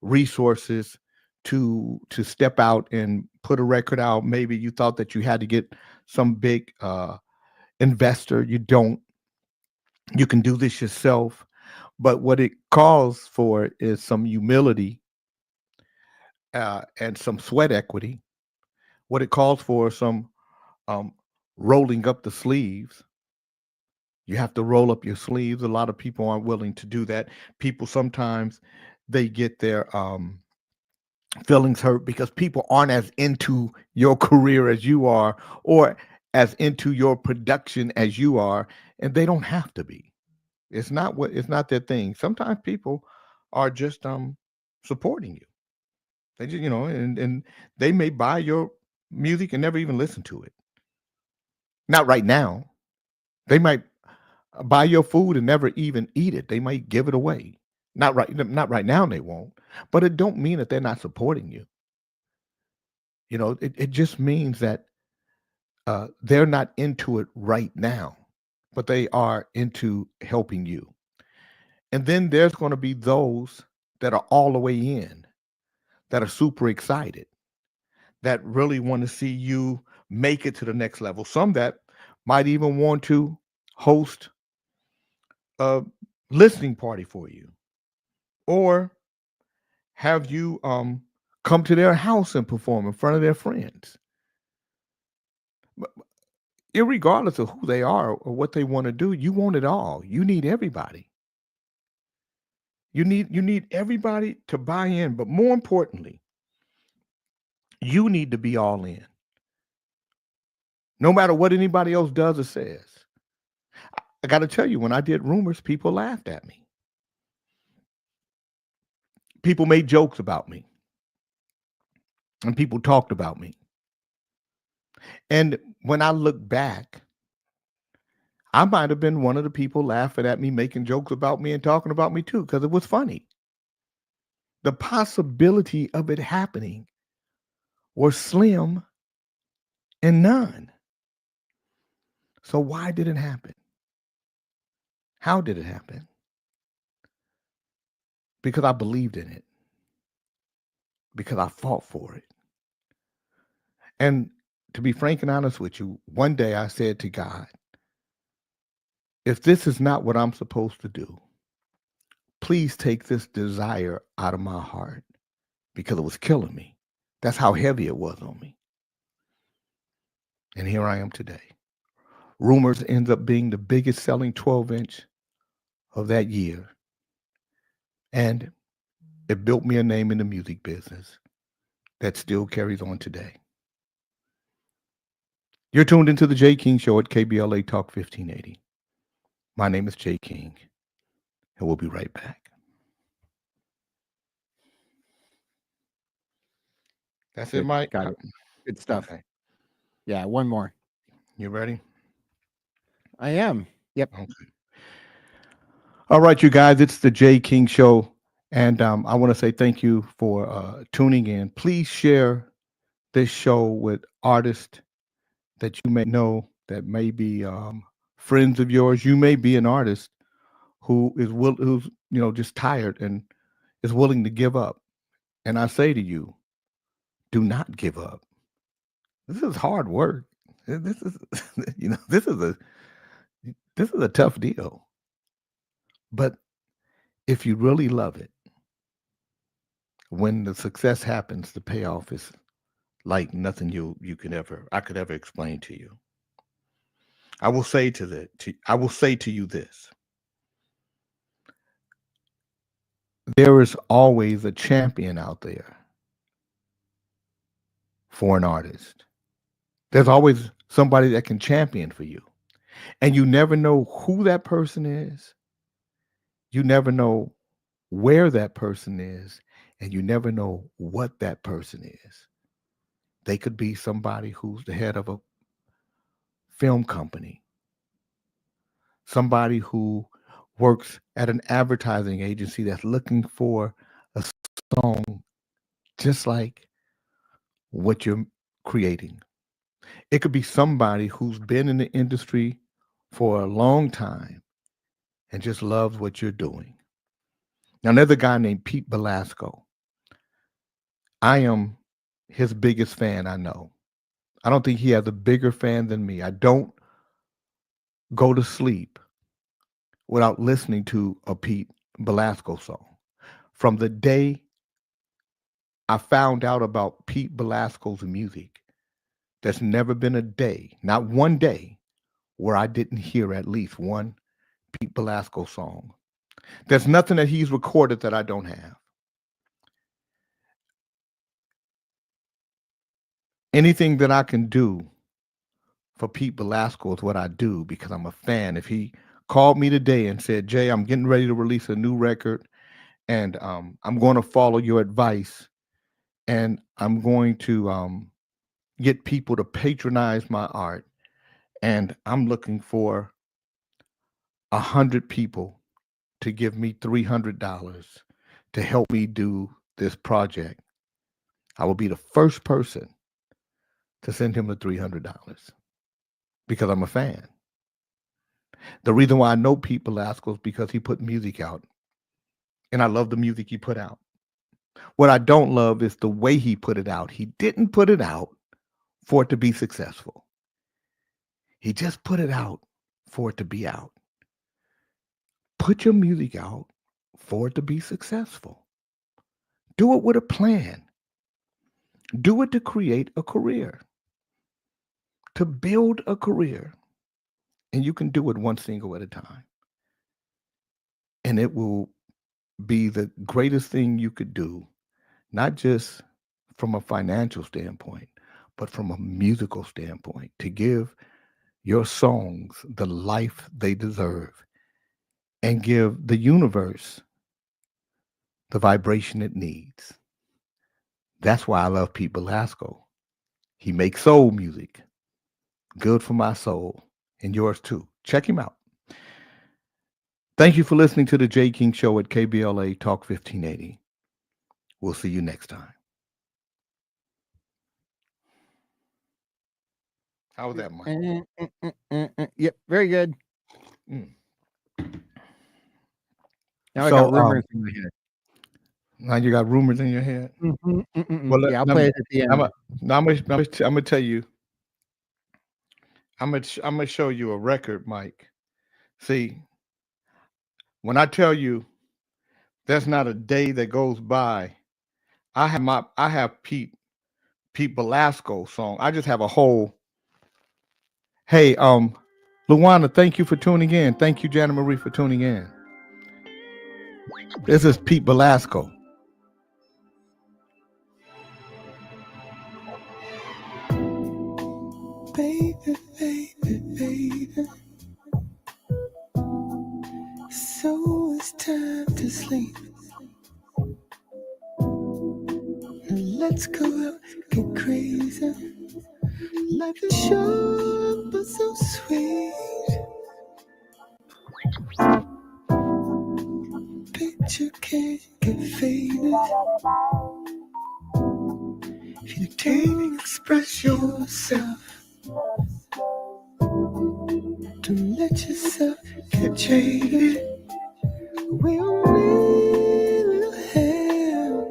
resources to step out and put a record out. Maybe you thought that you had to get some big investor. You don't. You can do this yourself. But what it calls for is some humility and some sweat equity. What it calls for is some rolling up the sleeves. You have to roll up your sleeves. A lot of people aren't willing to do that. People sometimes they get their feelings hurt because people aren't as into your career as you are, or as into your production as you are, and they don't have to be. It's not their thing. Sometimes people are just supporting you. They just, and they may buy your music and never even listen to it. Not right now. They might buy your food and never even eat it. They might give it away. Not right now they won't. But it don't mean that they're not supporting you. It just means that they're not into it right now, but they are into helping you. And then there's going to be those that are all the way in, that are super excited, that really want to see you make it to the next level. Some that might even want to host a listening party for you, or have you come to their house and perform in front of their friends. But irregardless of who they are or what they want to do, you want it all. You need everybody. You need everybody to buy in, but more importantly, you need to be all in. No matter what anybody else does or says. I got to tell you, when I did Rumors, people laughed at me. People made jokes about me. And people talked about me. And when I look back, I might have been one of the people laughing at me, making jokes about me and talking about me too, because it was funny. The possibility of it happening was slim and none. So why did it happen? How did it happen? Because I believed in it. Because I fought for it. And to be frank and honest with you, one day I said to God, if this is not what I'm supposed to do, please take this desire out of my heart, because it was killing me. That's how heavy it was on me. And here I am today. Rumors ends up being the biggest selling 12-inch of that year. And it built me a name in the music business that still carries on today. You're tuned into the Jay King Show at KBLA Talk 1580. My name is Jay King, and we'll be right back. That's it, Good. Mike. Got it. Good stuff. Okay. Yeah, one more. You ready? I am. Yep. Okay. All right, you guys, it's the Jay King Show. And I want to say thank you for tuning in. Please share this show with artists that you may know, that may be friends of yours. You may be an artist who's just tired and is willing to give up. And I say to you, do not give up. This is hard work. This is this is a tough deal. But if you really love it, when the success happens, the payoff is like nothing I could ever explain to you. I will say to you this. there is always a champion out there for an artist. There's always somebody that can champion for you. And you never know who that person is. You never know where that person is. And you never know what that person is. They could be somebody who's the head of a film company, somebody who works at an advertising agency that's looking for a song just like what you're creating. It could be somebody who's been in the industry for a long time and just loves what you're doing. Now, there's a guy named Pete Belasco. I am his biggest fan, I know. I don't think he has a bigger fan than me. I don't go to sleep without listening to a Pete Belasco song. From the day I found out about Pete Belasco's music, there's never been a day, not one day, where I didn't hear at least one Pete Belasco song. There's nothing that he's recorded that I don't have. Anything that I can do for Pete Belasco is what I do because I'm a fan. If he called me today and said, Jay, I'm getting ready to release a new record and I'm going to follow your advice and I'm going to get people to patronize my art, and I'm looking for 100 people to give me $300 to help me do this project, I will be the first person to send him the $300 because I'm a fan. The reason why I know Pete Belasco is because he put music out, and I love the music he put out. What I don't love is the way he put it out. He didn't put it out for it to be successful. He just put it out for it to be out. Put your music out for it to be successful. Do it with a plan. Do it to create a career, to build a career. And you can do it one single at a time. And it will be the greatest thing you could do, not just from a financial standpoint, but from a musical standpoint, to give your songs the life they deserve and give the universe the vibration it needs. That's why I love Pete Belasco. He makes soul music, good for my soul and yours too. Check him out. Thank you for listening to the Jay King Show at KBLA Talk 1580. We'll see you next time. How was that, Mike? Yep, very good. Mm. Now I So, got rumors in my head. Now you got rumors in your head. Well, Yeah, I'll play it at the end. I'm gonna tell you. I'm gonna show you a record, Mike. See, when I tell you, there's not a day that goes by. I have Pete Belasco song. I just have a whole. Hey, Luana, thank you for tuning in. Thank you, Jana Marie, for tuning in. This is Pete Belasco. Baby, baby, baby. So it's time to sleep. Let's go out, get crazy. Life is short but so sweet. Picture can't get faded. If you can't express yourself, don't let yourself get jaded. We only will have.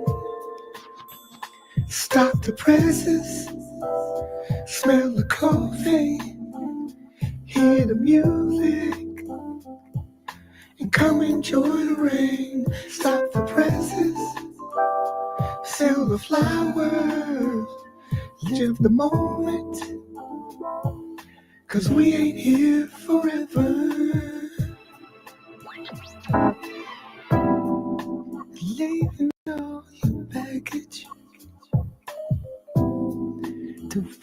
Stop the presses, smell the coffee, hear the music, and come enjoy the rain. Stop the presses, sell the flowers, live the moment, 'cause we ain't here forever.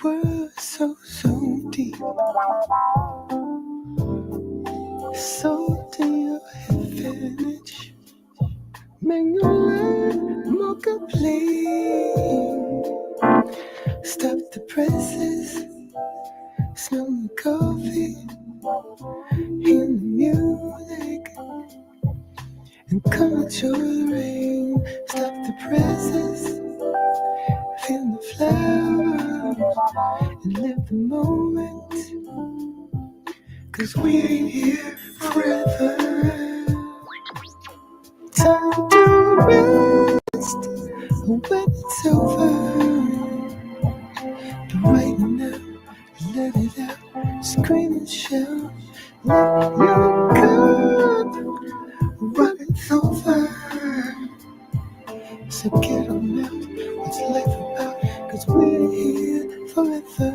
world so deep. So deep advantage. Make your life more complete. Stop the presses. Smell the coffee. Hear the music. And control the rain. Stop the presses. Feel the flowers. And live the moment. 'Cause we ain't here forever. Time to rest when it's over. But right now, let it out. Scream and shout. Let your cup run it's over. So get on out. What's life about? 'Cause we're here forever.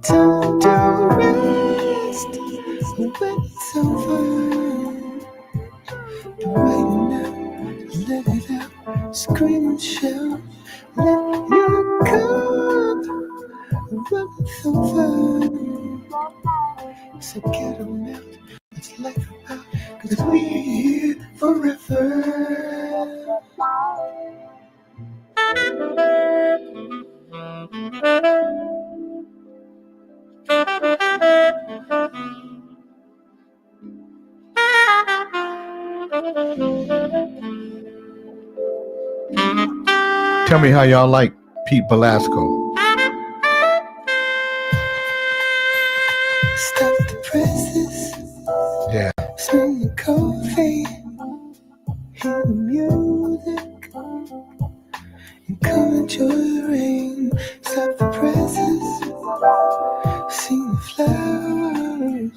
Time to rest when it's over. But right now, let it out. Scream and shout. Let your cup run it's over. So get on out. What's life about? 'Cause we're here forever. Tell me how y'all like Pete Velasco. Stop the presses. Yeah. Smell the coffee. Hear the music. And come enjoy the rain. Stop the presses. See the flowers.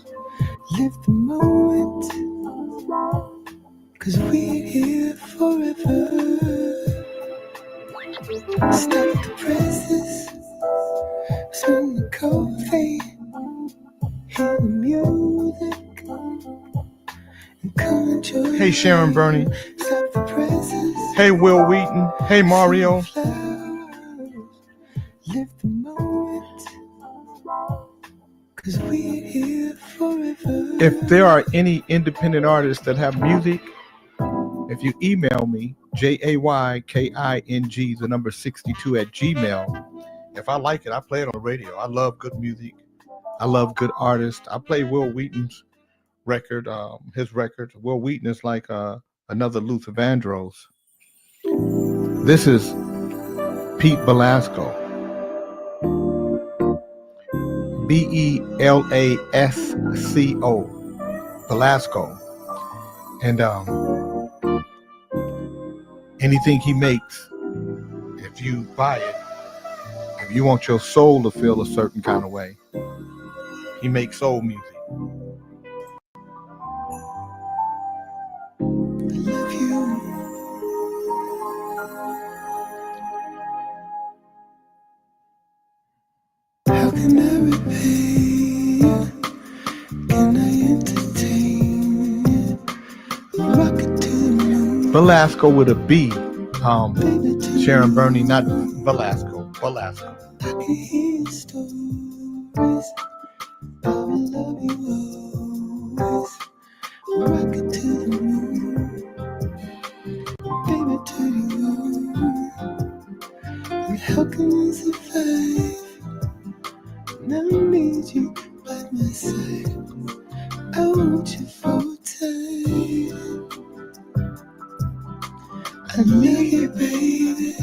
Live the moment. 'Cause we're here forever. Stop the presses. Smell the coffee. Hear the music. And come enjoy the Hey, Sharon Burney. Stop the presses. Hey, Will Wheaton. Hey, Mario. Live the moment. 'Cause we're here forever. If there are any independent artists that have music, if you email me, JAYKING, the number 62 at Gmail. If I like it, I play it on the radio. I love good music. I love good artists. I play Will Wheaton's record, his record. Will Wheaton is like another Luther Vandross. This is Pete Velasco. BELASCO. Velasco. And anything he makes, if you buy it, if you want your soul to feel a certain kind of way, he makes soul music. I love you. How can I repay you? Can I entertain you? Rocket to the moon. Velasco with a B. Sharon Burney, not Velasco. Velasco. I can hear stories. I will love you always. Rocket to the moon. Baby, to the moon. And how can I survive? And I need you by my side. I want you for time. I need you, baby.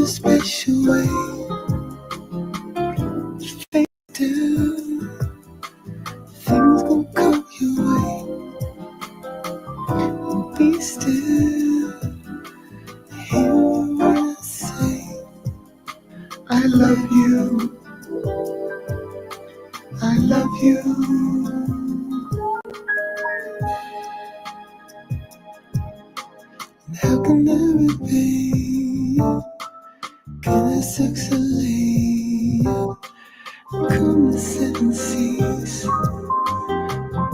special way. Face down, things gon' come your way. Be still, hear what I say. I love you, I love you. And how can I repay you? Can I succeed? Come the seven seas,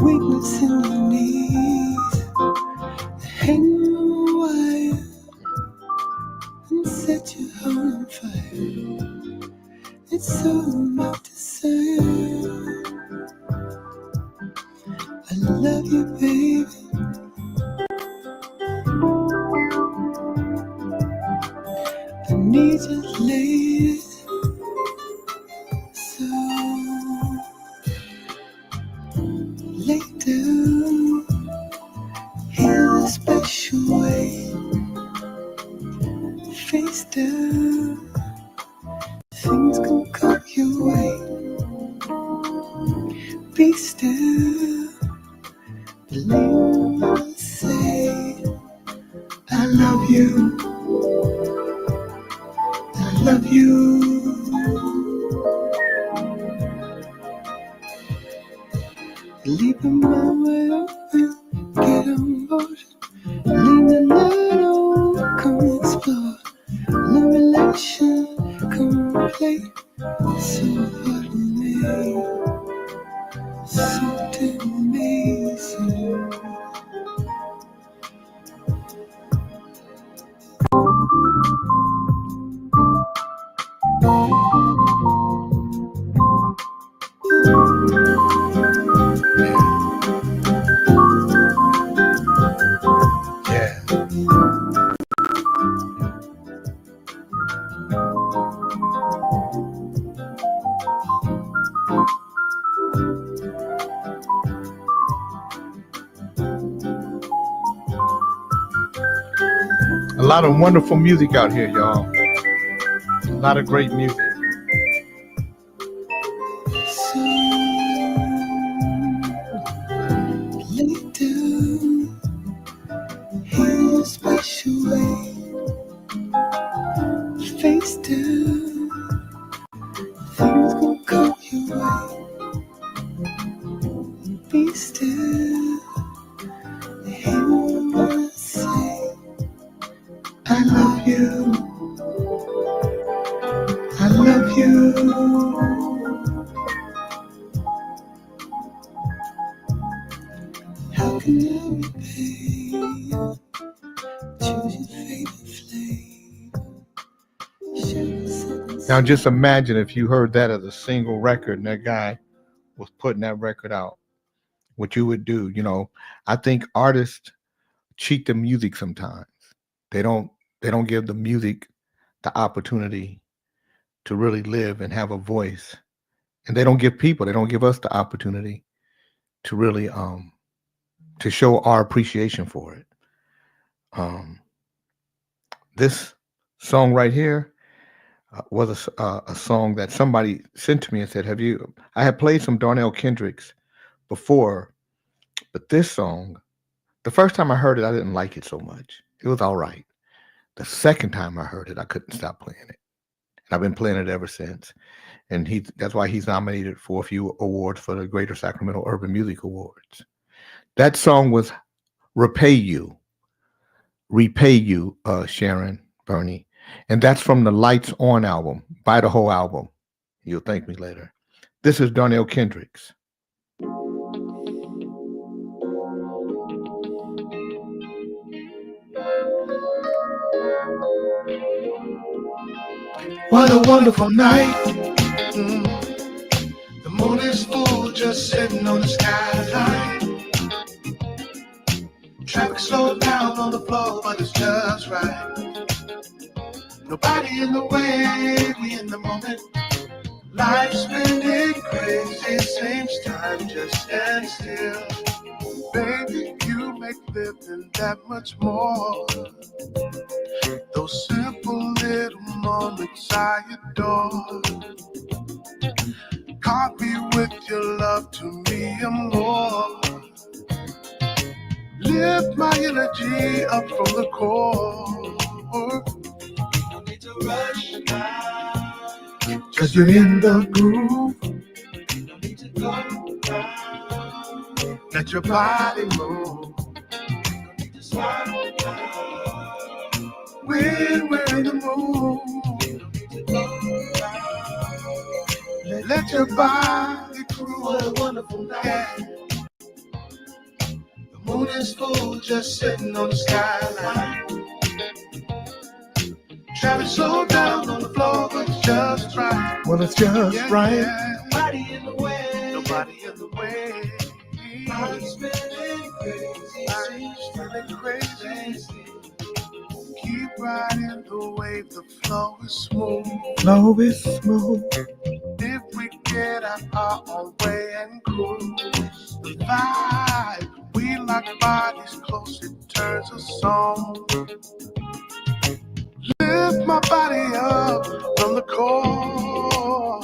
weakness in your knees. Hang on a wire and set your heart on fire. It's all my desire. I love you, baby. I need you, lady. So lay down, hear a special way. Face down, things gon' come your way. Be still, believe what I say. I love you, I love you. Leave your mind wide open, get on board. Leave the light on, come explore. No relation, come play. So pardon me, something amazing. Yeah. A lot of wonderful music out here, y'all. A lot of great music. So lay down, hear a special way. Face down, things gon' come your way. Be still, hear what I say. I love you, I love you. How can I repay you? Choose your favorite flavor. Share the sentence. Now just imagine if you heard that as a single record and that guy was putting that record out, what you would do. You know, I think artists cheat the music sometimes. They don't give the music the opportunity to really live and have a voice. And they don't give us the opportunity to really to show our appreciation for it. This song right here was a song that somebody sent to me and said, I had played some Darnell Kendricks before, but this song, the first time I heard it, I didn't like it so much. It was all right. The second time I heard it, I couldn't stop playing it. And I've been playing it ever since. And that's why he's nominated for a few awards for the Greater Sacramento Urban Music Awards. That song was Repay You, Sharon, Bernie. And that's from the Lights On album. Buy the whole album. You'll thank me later. This is Darnell Kendricks. What a wonderful night. The moon is full, just sitting on the skyline. Traffic slowed down on the floor, but it's just right. Nobody in the way, we in the moment. Life's spinning crazy, seems time just stand still. Baby, you make living that much more. Those simple little moments moments I adore. Caught me with your love to me and more. Lift my energy up from the core. No need to rush now, 'cause you're in the groove. No need to go now. Let your body move. No need to slow down. When we're in the mood, no need to go now. Let your body groove. What a wonderful night. The moon is full, just sitting on the skyline. Traffic slowed down on the floor, but it's just right. Well, it's just right. Yeah. Nobody in the way. Nobody in the way. I'm spinning crazy. I'm spinning crazy. Keep riding the wave. The flow is smooth. Flow is smooth. If we get out our own way and cruise, the vibe. We lock bodies close. It turns a song. Lift my body up from the core.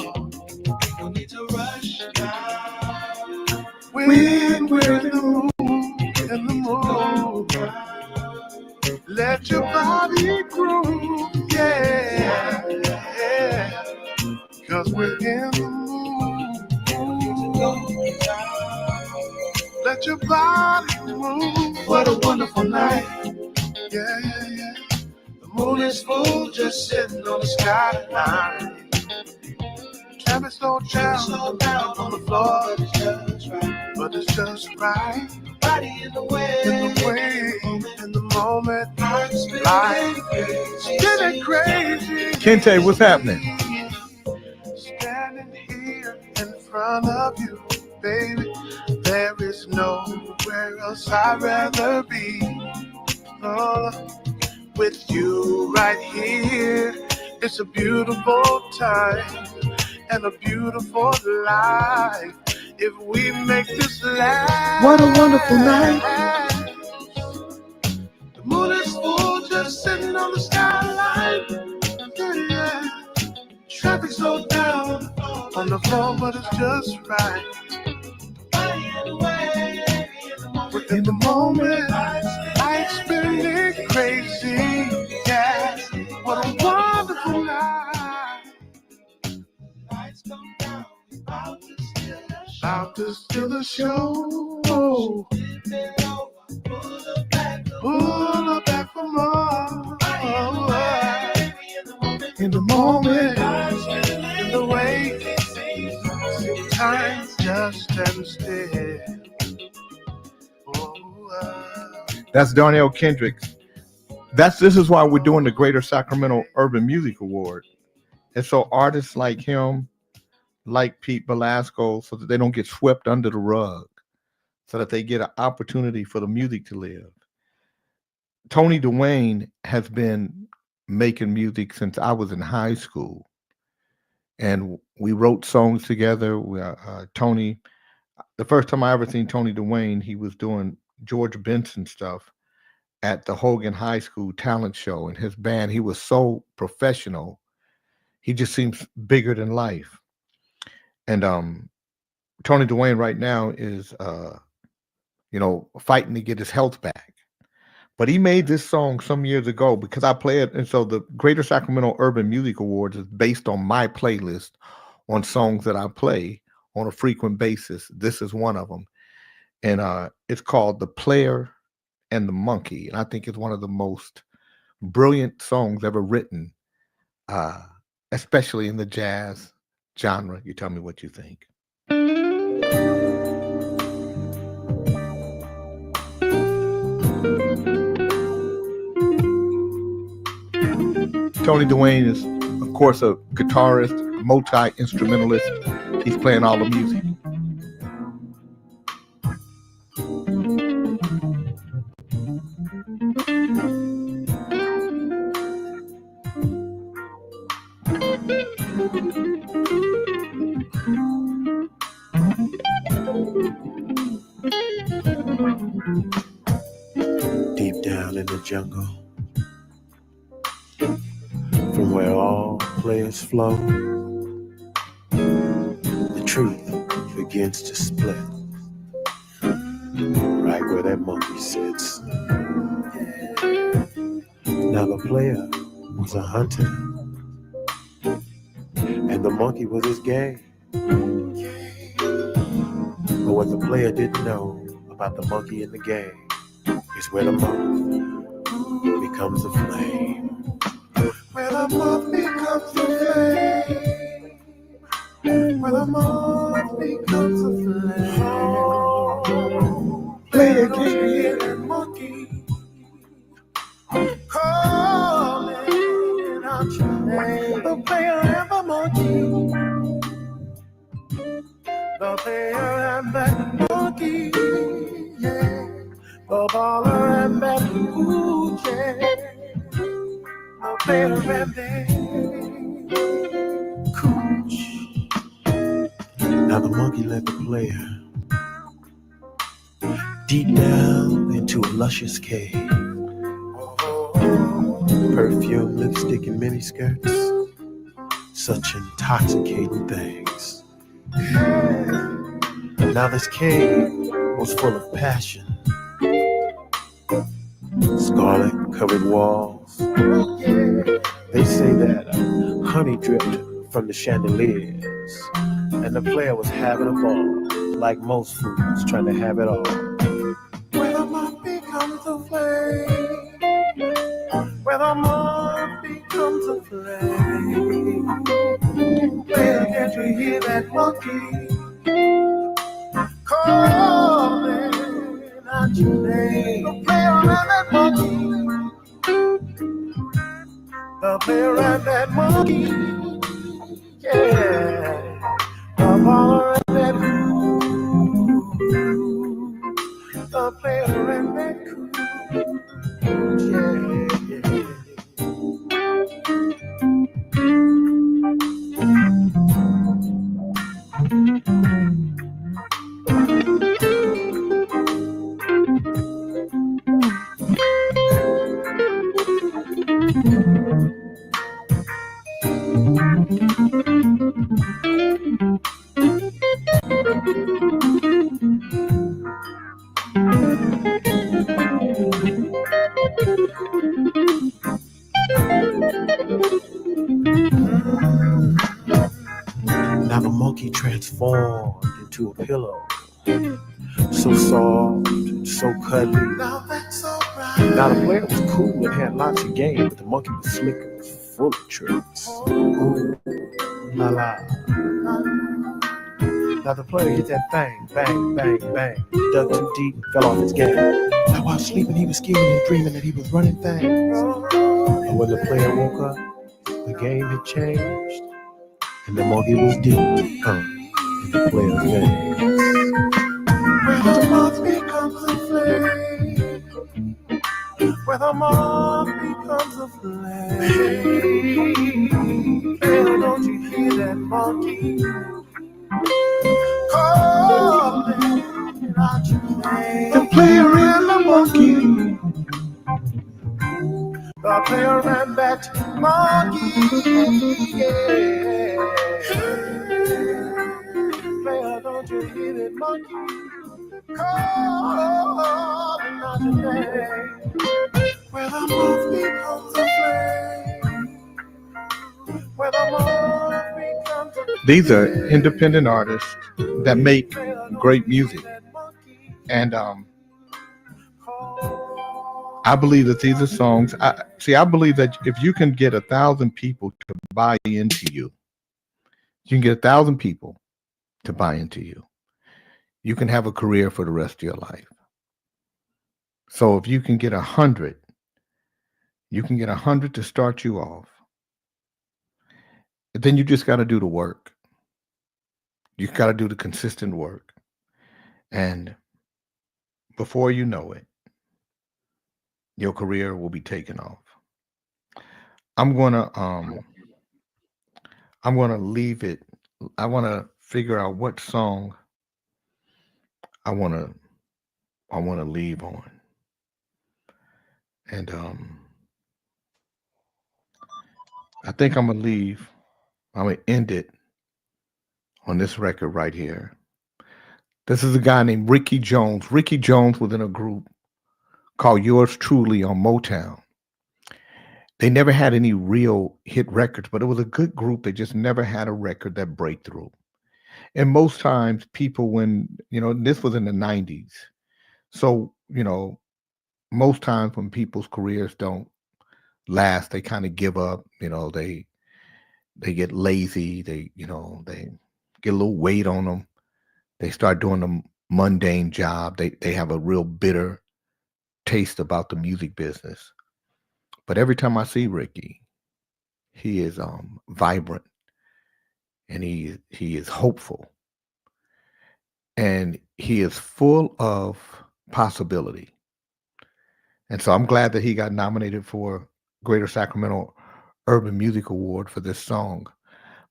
No need to rush now. When we're in the mood, let your body groove, yeah, yeah. 'Cause we're in the mood. Let your body move. What a wonderful night, yeah, yeah, yeah. The moon is full, just sitting on the skyline. Traffic slowed down on the floor, but it's just right. But it's just right. Body in the way, in the moment, I'm spinning crazy. Spinning crazy. Kente, what's happening? Standing here in front of you, baby. There is nowhere else I'd rather be. With you right here, it's a beautiful time and a beautiful life. If we make this last, What a wonderful night. The moon is full, just sitting on the skyline. Yeah. Traffic slowed down on the floor, but it's just right. Within the moment, I'm spinning crazy. Yeah, what a wonderful night. Lights come down, about to steal the show. Pull her back for more. In the moment, in the way, time just stands still. That's Darnell Kendricks. This is why we're doing the Greater Sacramento Urban Music Award. And so artists like him, like Pete Velasco, so that they don't get swept under the rug, so that they get an opportunity for the music to live. Tony Dwayne has been making music since I was in high school. And we wrote songs together. Tony, the first time I ever seen Tony Dwayne, he was doing George Benson stuff at the Hogan High School talent show. And his band, he was so professional. He just seems bigger than life. And Tony Dwayne right now is, fighting to get his health back. But he made this song some years ago because I play it. And so the Greater Sacramento Urban Music Awards is based on my playlist on songs that I play on a frequent basis. This is one of them. And it's called The Player and the Monkey. And I think it's one of the most brilliant songs ever written, especially in the jazz genre. You tell me what you think. Tony Dwayne is, of course, a guitarist, multi-instrumentalist. He's playing all the music. Deep down in the jungle, from where all players flow, the truth begins to split. Right where that monkey sits. Now the player was a hunter, and the monkey was his game. But what the player didn't know about the monkey in the game is where the moth becomes a flame. Where the moth becomes a flame. Where the moth becomes a flame. Player, can you hear that monkey calling out your name? The player and the monkey. The player and that monkey, yeah. The baller and that ooh, yeah. The player and that cooch. Now the monkey led the player deep down into a luscious cave. Perfume, lipstick, and miniskirts. Such intoxicating things. Now this cave was full of passion. Scarlet covered walls. They say that honey dripped from the chandeliers, and the player was having a ball, like most fools trying to have it all. Where the moth becomes a flame, where the moth becomes a flame. Player, can't you hear that monkey calling out your name? The player and that monkey. The player and that monkey. Yeah. The baller and that cool. The player and that cool. Now the monkey transformed into a pillow, so soft, so cuddly. Now that's alright. Now the player was cool and had lots of game, but the monkey was slick and was full of tricks. Ooh, la la. Now the player hit that bang, bang, bang, bang. Dug too deep and fell off his game. Now while sleeping, he was scheming and dreaming that he was running things. And when the player woke up, the game had changed, and the monkey was deep in the player's veins. Where the moth becomes a flame, where the moth becomes a flame. Player, don't you hear that monkey calling out your name? The player and the monkey. The player and that monkey, yeah. Player, don't you hear that monkey calling out your name? Where the moth becomes a flame, where the moth becomes a flame. These are independent artists that make great music, and I believe that these are songs. I believe that if you can get 1,000 people to buy into you, you can get 1,000 people to buy into you. You can have a career for the rest of your life. So if you can get 100, you can get 100 to start you off. Then you just got to do the work. You got to do the consistent work. And before you know it, your career will be taken off. I'm gonna leave it. I wanna figure out what song I wanna leave on. And I think I'm gonna leave. I'm gonna end it on this record right here. This is a guy named Ricky Jones. Ricky Jones was in a group called Yours Truly on Motown. They never had any real hit records, but it was a good group. They just never had a record that break through. And most times, people, when this was in the '90s, so most times when people's careers don't last, they kind of give up. They get lazy. They get a little weight on them. They start doing a mundane job. They have a real bitter taste about the music business. But every time I see Ricky, he is vibrant, and he is hopeful, and he is full of possibility. And so I'm glad that he got nominated for Greater Sacramento Urban Music Award for this song.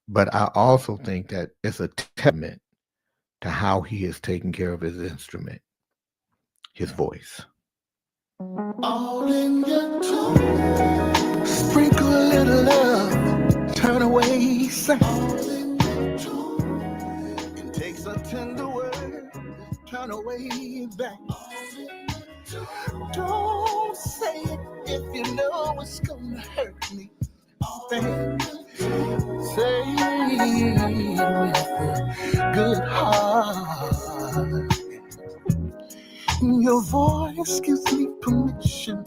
But I also think that it's a testament to how he is taking care of his instrument, his voice. All in your tune, sprinkle a little love, turn away sad. All in your tune, it takes a tender word, turn away back. Don't say it if you know it's gonna hurt me. Babe. Say it with a good heart. Your voice gives me permission.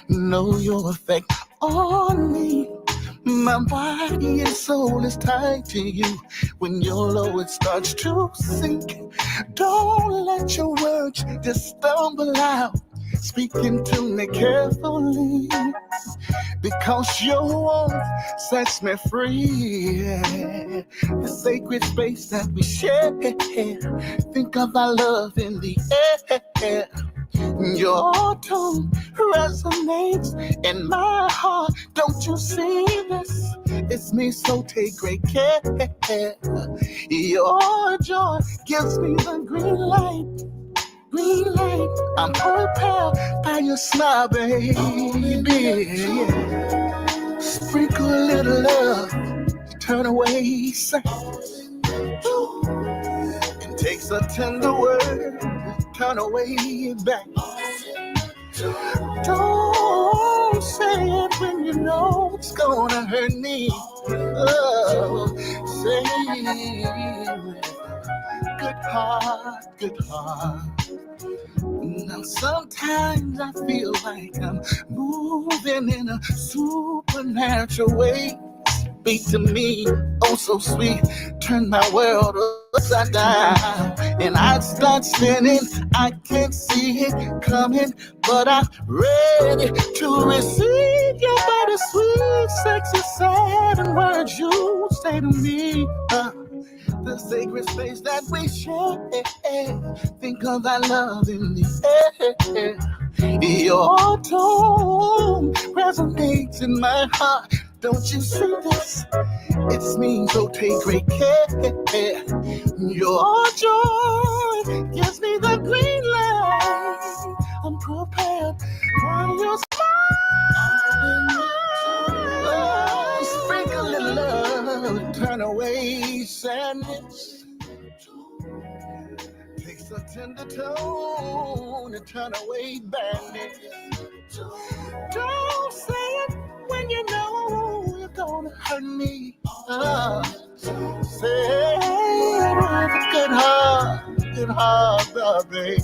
Know your effect on me. My body and soul is tied to you. When your load starts to sink, don't let your words just stumble out. Speaking to me carefully, because your warmth sets me free. The sacred space that we share, think of our love in the air. Your tone resonates in my heart. Don't you see this? It's me, so take great care. Your joy gives me the green light. Green light, I'm propelled by your smile, baby. Yeah. Sprinkle a little love, turn away sad. It takes a tender word, turn away back. Don't say it when you know it's gonna hurt me. Oh, say it with a good heart, good heart. Now sometimes I feel like I'm moving in a supernatural way. Speak to me, oh so sweet, turn my world upside down. And I start spinning, I can't see it coming, but I'm ready to receive your body sweet, sexy, seven words you say to me. The sacred space that we share, think of our love in the air. Your tone resonates in my heart. Don't you see this? It's me, so take great care. Your joy gives me the green light. I'm prepared for your smile. Sprinkle a little love, turn away sadness. Takes a tender tone to turn away badness. Don't say it when you know you're gonna hurt me. Say it with a good heart, baby.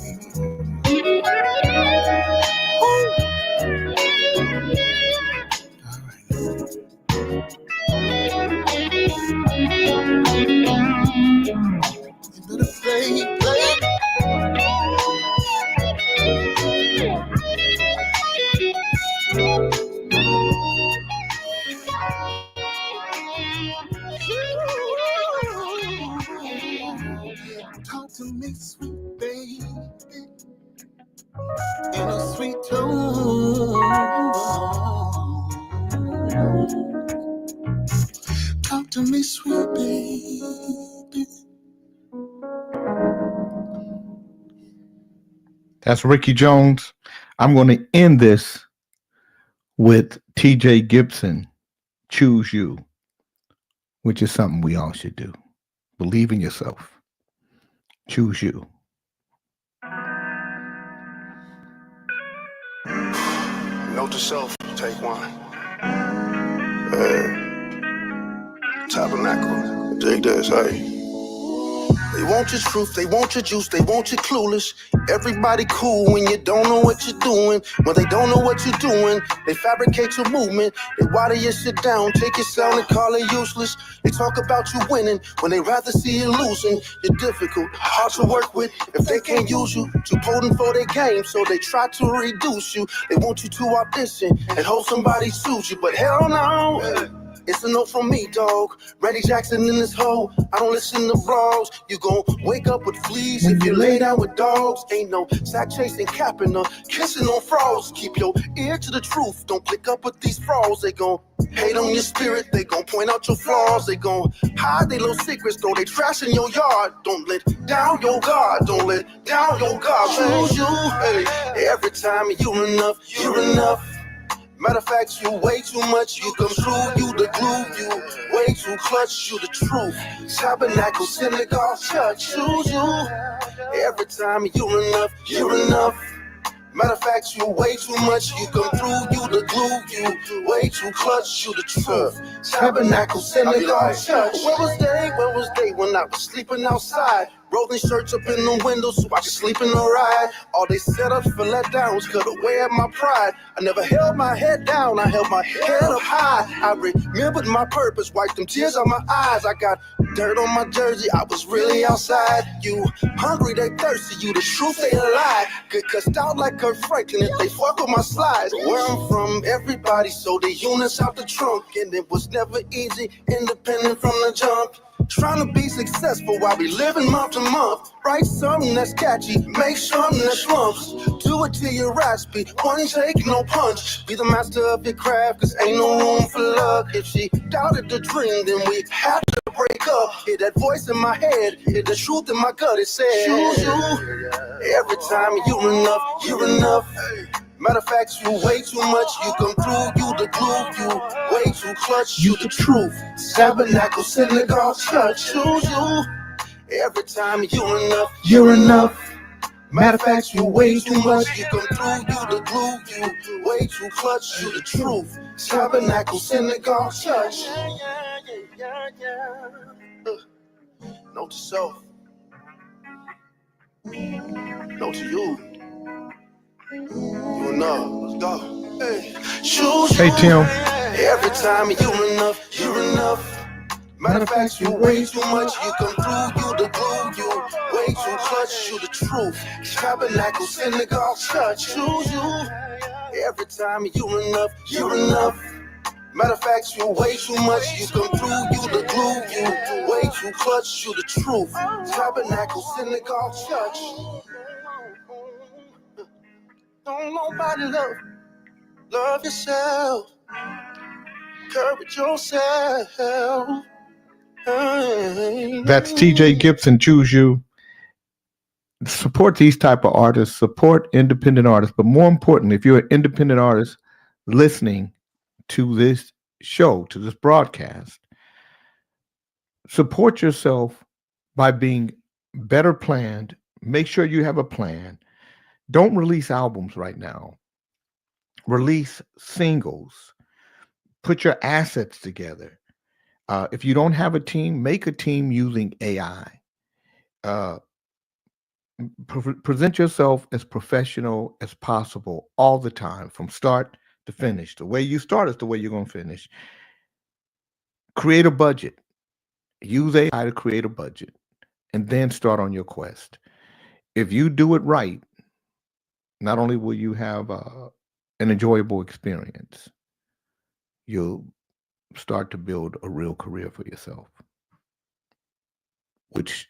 You better play. Talk to me, sweet baby, in a sweet tone. Talk to me, sweet baby. That's Ricky Jones. I'm going to end this with TJ Gibson choose you, which is something we all should do. Believe in yourself. Choose you. Note to self, take one. Tabernacle, dig this, hey. They want your truth, they want your juice, they want you clueless. Everybody cool when you don't know what you're doing. When they don't know what you're doing, they fabricate your movement. They water your shit down, take your sound and call it useless. They talk about you winning when they rather see you losing. You're difficult, hard to work with if they can't use you. Too potent for their game, so they try to reduce you. They want you to audition and hope somebody sues you, but hell no. It's a no from me, dog. Randy Jackson in this hole. I don't listen to vlogs. You gon' wake up with fleas if you lay down with dogs. Ain't no sack chasing, capping or kissing on frauds. Keep your ear to the truth. Don't click up with these frauds. They gon' hate on your spirit. They gon' point out your flaws. They gon' hide their little secrets, though they trash in your yard. Don't let down your guard. Don't let down your guard. Choose you. Hey, every time you're enough, you're enough. Matter of fact, you way too much, you come through, you the glue, you way too clutch, you the truth. Tabernacle, synagogue, church, choose you. Every time you're enough, you're enough. Matter of fact, you way too much, you come through, you the glue, you way too clutch, you the truth. Tabernacle, synagogue, church. Where was they when I was sleeping outside? Rolling shirts up in the window so I could sleep in the ride. All they setups for letdowns cut away at my pride. I never held my head down, I held my head up high. I remembered my purpose, wiped them tears out my eyes. I got dirt on my jersey, I was really outside. You hungry, they thirsty, you the truth, they a lie. Get cussed out like Kurt Franklin if they fuck with my slides. Where I'm from, everybody sold the units out the trunk. And it was never easy, independent from the jump. Trying to be successful while we living month to month. Write something that's catchy, make something that slumps. Do it till you're raspy, one take, no punch. Be the master of your craft, cause ain't no room for luck. If she doubted the dream, then we had to break up. Hear that voice in my head, hear the truth in my gut, it says choose you. Every time you're enough, you're enough. Matter of fact, you way too much, you come through, you the glue, you way too clutch, you the truth. Tabernacle, synagogue, church, choose you. Every time you're enough, you're enough. Matter of fact, you way too much, you come through, you the glue, you way too clutch, you the truth. Tabernacle, synagogue, church. Note to self. Note to you. You enough, let's go. Hey, choose Hey, Tim. every time you're enough, you're enough. Matter of fact, you way too much, you come through, you the glue, you way too clutch, you the truth. Tabernacle, synagogue, church, choose you. Every time you're enough, you're enough. Matter of fact, you way too much, you come through, you the glue, you way too clutch, you the truth. Tabernacle, synagogue, church. Don't nobody love yourself. Encourage yourself. That's TJ Gibson, Choose You. Support these type of artists, support independent artists, but more important, if you're an independent artist listening to this show, to this broadcast, support yourself by being better planned. Make sure you have a plan. Don't release albums right now. Release singles. Put your assets together. If you don't have a team, make a team using AI. Present yourself as professional as possible all the time, from start to finish. The way you start is the way you're going to finish. Create a budget. Use AI to create a budget, and then start on your quest. If you do it right, not only will you have an enjoyable experience, you'll start to build a real career for yourself, which,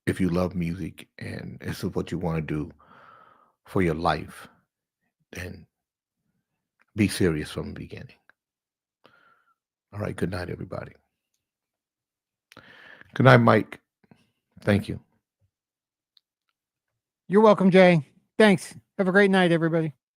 if you love music and this is what you want to do for your life, then be serious from the beginning. All right. Good night, everybody. Good night, Mike. Thank you. You're welcome, Jay. Thanks. Have a great night, everybody.